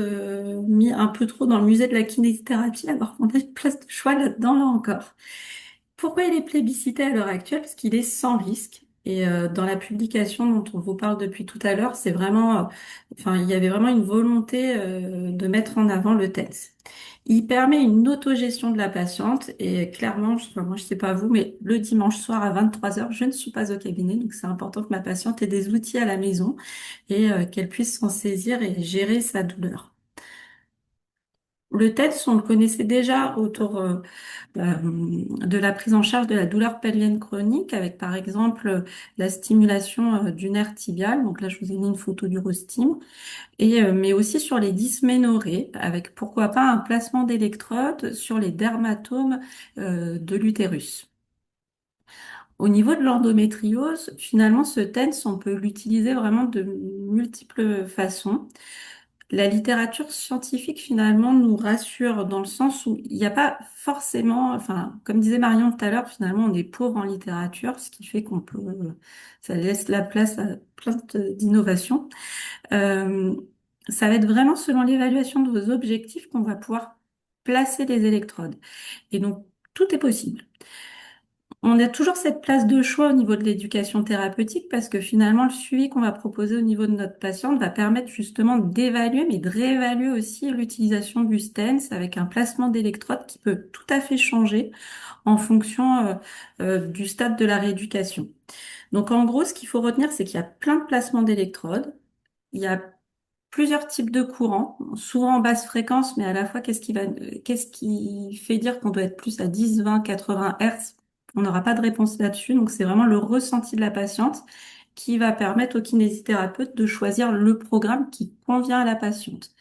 mis un peu trop dans le musée de la kinésithérapie, alors qu'on a une place de choix là-dedans, là encore. Pourquoi il est plébiscité à l'heure actuelle? Parce qu'il est sans risque. Et dans la publication dont on vous parle depuis tout à l'heure, c'est vraiment, enfin, il y avait vraiment une volonté de mettre en avant le TENS. Il permet une autogestion de la patiente et clairement, enfin, moi je sais pas vous, mais le dimanche soir à 23 heures, je ne suis pas au cabinet, donc c'est important que ma patiente ait des outils à la maison et qu'elle puisse s'en saisir et gérer sa douleur. Le TENS, on le connaissait déjà autour de la prise en charge de la douleur pelvienne chronique avec par exemple la stimulation du nerf tibial. Donc là, je vous ai mis une photo du Rostim. Et, mais aussi sur les dysménorrhées avec pourquoi pas un placement d'électrodes sur les dermatomes de l'utérus. Au niveau de l'endométriose, finalement, ce TENS, on peut l'utiliser vraiment de multiples façons. La littérature scientifique, finalement, nous rassure dans le sens où il n'y a pas forcément, enfin, comme disait Marion tout à l'heure, finalement, on est pauvre en littérature, ce qui fait qu'on peut, ça laisse la place à plein d'innovations. Euh, Ça va être vraiment selon l'évaluation de vos objectifs qu'on va pouvoir placer les électrodes. Et donc, tout est possible. On a toujours cette place de choix au niveau de l'éducation thérapeutique parce que finalement, le suivi qu'on va proposer au niveau de notre patiente va permettre justement d'évaluer, mais de réévaluer aussi l'utilisation du STENS avec un placement d'électrodes qui peut tout à fait changer en fonction du stade de la rééducation. Donc, en gros, ce qu'il faut retenir, c'est qu'il y a plein de placements d'électrodes. Il y a plusieurs types de courants, souvent en basse fréquence, mais à la fois, qu'est-ce qui fait dire qu'on doit être plus à 10, 20, 80 Hertz? On n'aura pas de réponse là-dessus, donc c'est vraiment le ressenti de la patiente qui va permettre au kinésithérapeute de choisir le programme qui convient à la patiente.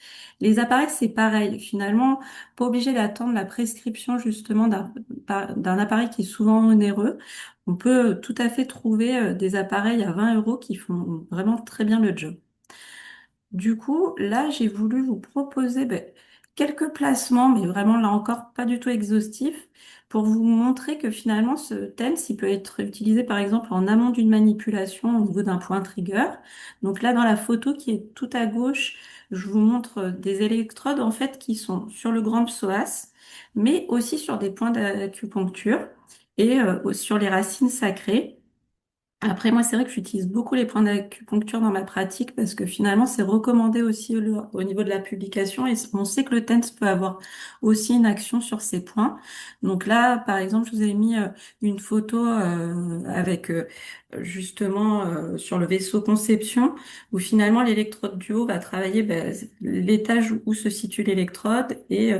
Les appareils, c'est pareil. Finalement, pas obligé d'attendre la prescription justement d'un appareil qui est souvent onéreux. On peut tout à fait trouver des appareils à 20 euros qui font vraiment très bien le job. Du coup, là, j'ai voulu vous proposer quelques placements, mais vraiment là encore pas du tout exhaustifs, pour vous montrer que finalement ce TENS, il peut être utilisé par exemple en amont d'une manipulation au niveau d'un point trigger. Donc là, dans la photo qui est tout à gauche, je vous montre des électrodes en fait qui sont sur le grand psoas, mais aussi sur des points d'acupuncture et sur les racines sacrées. Après, moi, c'est vrai que j'utilise beaucoup les points d'acupuncture dans ma pratique parce que finalement, c'est recommandé aussi au niveau de la publication et on sait que le TENS peut avoir aussi une action sur ces points. Donc là, par exemple, je vous ai mis une photo avec justement sur le vaisseau conception où finalement l'électrode du haut va travailler l'étage où se situe l'électrode et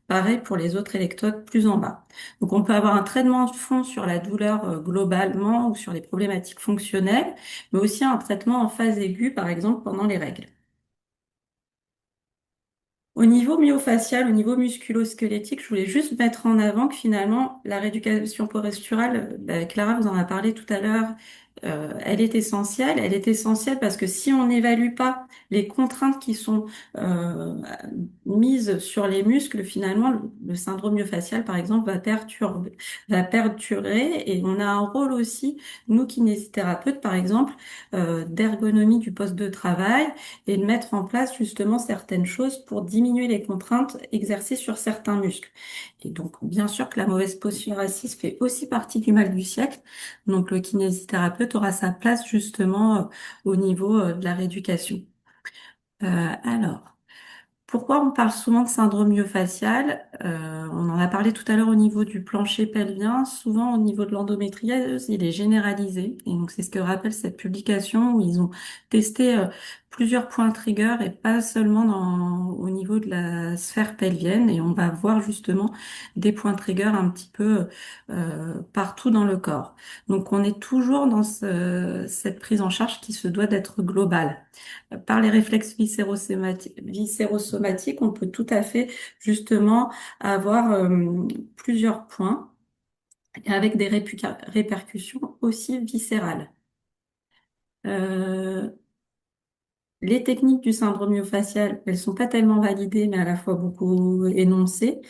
pareil pour les autres électrodes plus en bas. Donc, on peut avoir un traitement de fond sur la douleur globalement ou sur les problématiques fonctionnelles, mais aussi un traitement en phase aiguë, par exemple, pendant les règles. Au niveau myofacial, au niveau musculo-squelettique, je voulais juste mettre en avant que finalement, la rééducation posturale, Clara vous en a parlé tout à l'heure, elle est essentielle. Elle est essentielle parce que si on n'évalue pas les contraintes qui sont euh, mises sur les muscles, finalement, le syndrome myofacial, par exemple, va perdurer et on a un rôle aussi, nous, kinésithérapeutes, par exemple, d'ergonomie du poste de travail et de mettre en place justement certaines choses pour diminuer les contraintes exercées sur certains muscles. Et donc, bien sûr que la mauvaise posture assise fait aussi partie du mal du siècle. Donc, le kinésithérapeute aura sa place justement au niveau de la rééducation. Alors, pourquoi on parle souvent de syndrome myofascial? On en a parlé tout à l'heure au niveau du plancher pelvien. Souvent, au niveau de l'endométriose, il est généralisé. Et donc, c'est ce que rappelle cette publication où ils ont testé plusieurs points triggers et pas seulement au niveau de la sphère pelvienne. Et on va voir justement des points triggers un petit peu partout dans le corps. Donc, on est toujours dans cette prise en charge qui se doit d'être globale. Par les réflexes viscérosomatiques, on peut tout à fait justement avoir plusieurs points avec des répercussions aussi viscérales. Euh, les techniques du syndrome myofascial, elles sont pas tellement validées, mais à la fois beaucoup énoncées.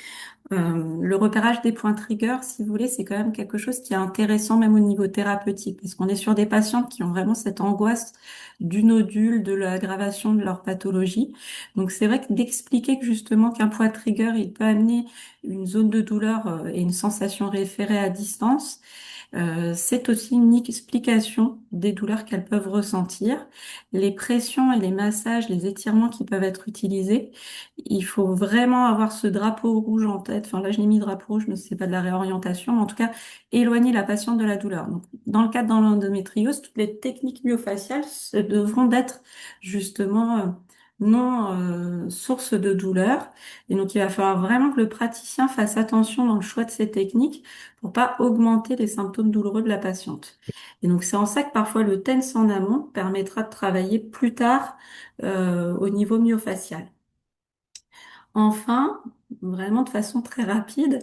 Le repérage des points triggers, si vous voulez, c'est quand même quelque chose qui est intéressant même au niveau thérapeutique, parce qu'on est sur des patientes qui ont vraiment cette angoisse du nodule, de l'aggravation de leur pathologie. Donc c'est vrai que d'expliquer que justement qu'un point trigger, il peut amener une zone de douleur et une sensation référée à distance, c'est aussi une explication des douleurs qu'elles peuvent ressentir. Les pressions et les massages, les étirements qui peuvent être utilisés, il faut vraiment avoir ce drapeau rouge en tête. Enfin, là, je l'ai mis drapeau rouge, mais c'est pas de la réorientation. Mais en tout cas, éloigner la patiente de la douleur. Donc, dans le cadre de l'endométriose, toutes les techniques myofaciales devront d'être justement non source de douleur. Et donc, il va falloir vraiment que le praticien fasse attention dans le choix de ces techniques pour pas augmenter les symptômes douloureux de la patiente. Et donc, c'est en ça que parfois le TENS en amont permettra de travailler plus tard au niveau myofacial. Enfin, vraiment de façon très rapide,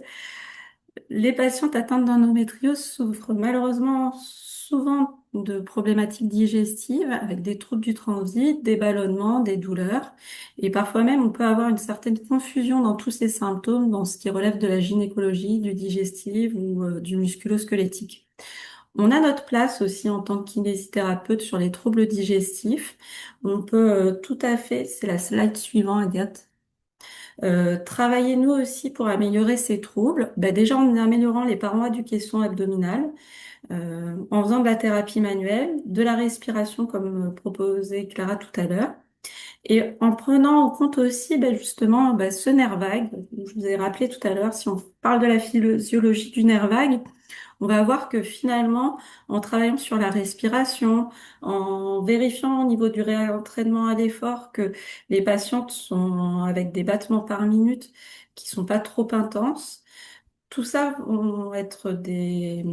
les patientes atteintes d'endométriose souffrent malheureusement souvent de problématiques digestives avec des troubles du transit, des ballonnements, des douleurs. Et parfois même, on peut avoir une certaine confusion dans tous ces symptômes, dans ce qui relève de la gynécologie, du digestif ou du musculo-squelettique. On a notre place aussi en tant que kinésithérapeute sur les troubles digestifs. On peut tout à fait, c'est la slide suivante, Agathe. Travailler nous aussi pour améliorer ces troubles. Déjà en améliorant les parois-éducation abdominale, en faisant de la thérapie manuelle, de la respiration comme proposait Clara tout à l'heure, et en prenant en compte aussi justement ce nerf vague. Je vous ai rappelé tout à l'heure, si on parle de la physiologie du nerf vague, on va voir que finalement, en travaillant sur la respiration, en vérifiant au niveau du réentraînement à l'effort que les patientes sont avec des battements par minute qui sont pas trop intenses, tout ça vont être des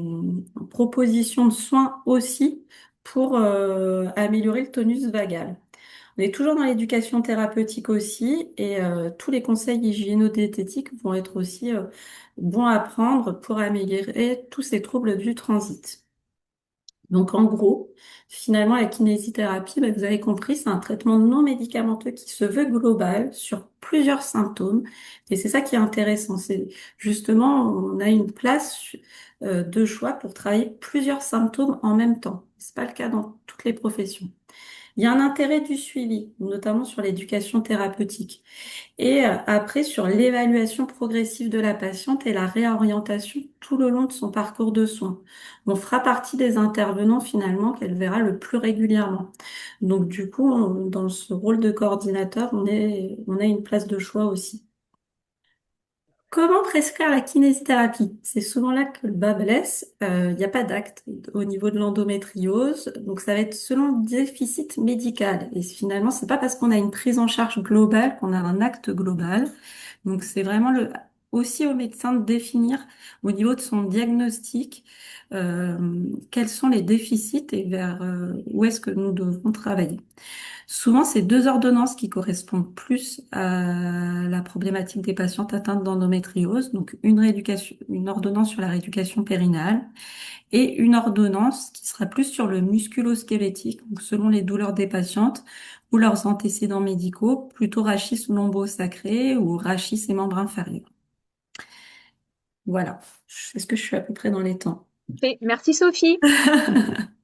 propositions de soins aussi pour améliorer le tonus vagal. On est toujours dans l'éducation thérapeutique aussi et tous les conseils hygiéno-diététiques vont être aussi bons à prendre pour améliorer tous ces troubles du transit. Donc en gros, finalement, la kinésithérapie, vous avez compris, c'est un traitement non médicamenteux qui se veut global sur plusieurs symptômes. Et c'est ça qui est intéressant. C'est justement, on a une place de choix pour travailler plusieurs symptômes en même temps. C'est pas le cas dans toutes les professions. Il y a un intérêt du suivi, notamment sur l'éducation thérapeutique. Et après, sur l'évaluation progressive de la patiente et la réorientation tout le long de son parcours de soins. On fera partie des intervenants finalement qu'elle verra le plus régulièrement. Donc du coup, dans ce rôle de coordinateur, on a une place de choix aussi. Comment prescrire la kinésithérapie? C'est souvent là que le bas blesse. Il n'y a pas d'acte au niveau de l'endométriose, donc ça va être selon le déficit médical. Et finalement, c'est pas parce qu'on a une prise en charge globale qu'on a un acte global. Donc c'est vraiment aussi au médecin de définir au niveau de son diagnostic quels sont les déficits et vers où est-ce que nous devons travailler. Souvent, c'est deux ordonnances qui correspondent plus à la problématique des patientes atteintes d'endométriose. Donc, une ordonnance sur la rééducation périnale et une ordonnance qui sera plus sur le musculo-squelettique, donc selon les douleurs des patientes ou leurs antécédents médicaux, plutôt rachis lombo-sacré ou rachis et membres inférieurs. Voilà. Est-ce que je suis à peu près dans les temps? Merci Sophie.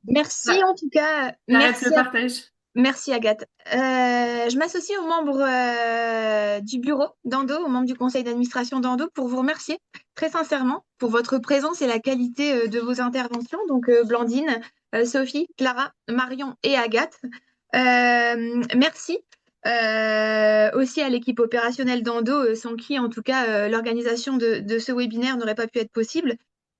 Merci en tout cas. J'arrête le partage. Merci Agathe. Je m'associe aux membres du bureau d'Endo, aux membres du conseil d'administration d'Endo pour vous remercier très sincèrement pour votre présence et la qualité de vos interventions. Donc Blandine, Sophie, Clara, Marion et Agathe. Merci aussi à l'équipe opérationnelle d'Endo, sans qui en tout cas l'organisation de ce webinaire n'aurait pas pu être possible.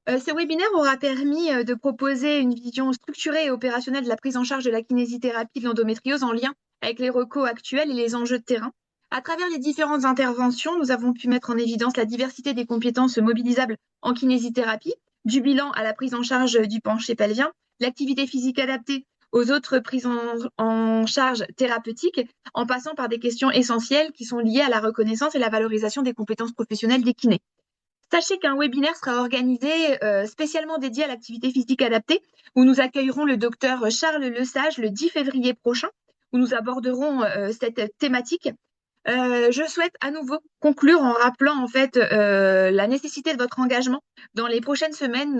Ce webinaire aura permis de proposer une vision structurée et opérationnelle de la prise en charge de la kinésithérapie de l'endométriose en lien avec les recos actuels et les enjeux de terrain. À travers les différentes interventions, nous avons pu mettre en évidence la diversité des compétences mobilisables en kinésithérapie, du bilan à la prise en charge du penché pelvien, l'activité physique adaptée aux autres prises en charge thérapeutiques, en passant par des questions essentielles qui sont liées à la reconnaissance et la valorisation des compétences professionnelles des kinés. Sachez qu'un webinaire sera organisé spécialement dédié à l'activité physique adaptée, où nous accueillerons le docteur Charles Lesage le 10 février prochain, où nous aborderons cette thématique. Je souhaite à nouveau conclure en rappelant en fait la nécessité de votre engagement dans les prochaines semaines,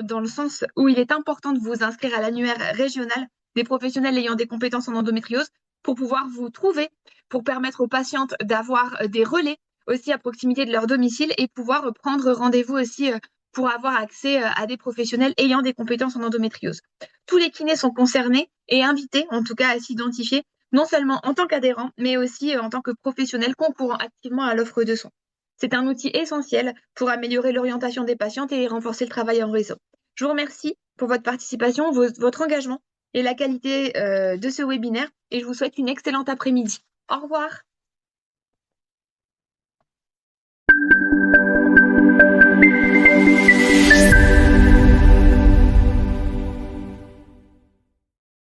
dans le sens où il est important de vous inscrire à l'annuaire régional des professionnels ayant des compétences en endométriose pour pouvoir vous trouver, pour permettre aux patientes d'avoir des relais aussi à proximité de leur domicile et pouvoir prendre rendez-vous aussi pour avoir accès à des professionnels ayant des compétences en endométriose. Tous les kinés sont concernés et invités en tout cas à s'identifier non seulement en tant qu'adhérent, mais aussi en tant que professionnel concourant activement à l'offre de soins. C'est un outil essentiel pour améliorer l'orientation des patientes et renforcer le travail en réseau. Je vous remercie pour votre participation, votre engagement et la qualité de ce webinaire et je vous souhaite une excellente après-midi. Au revoir.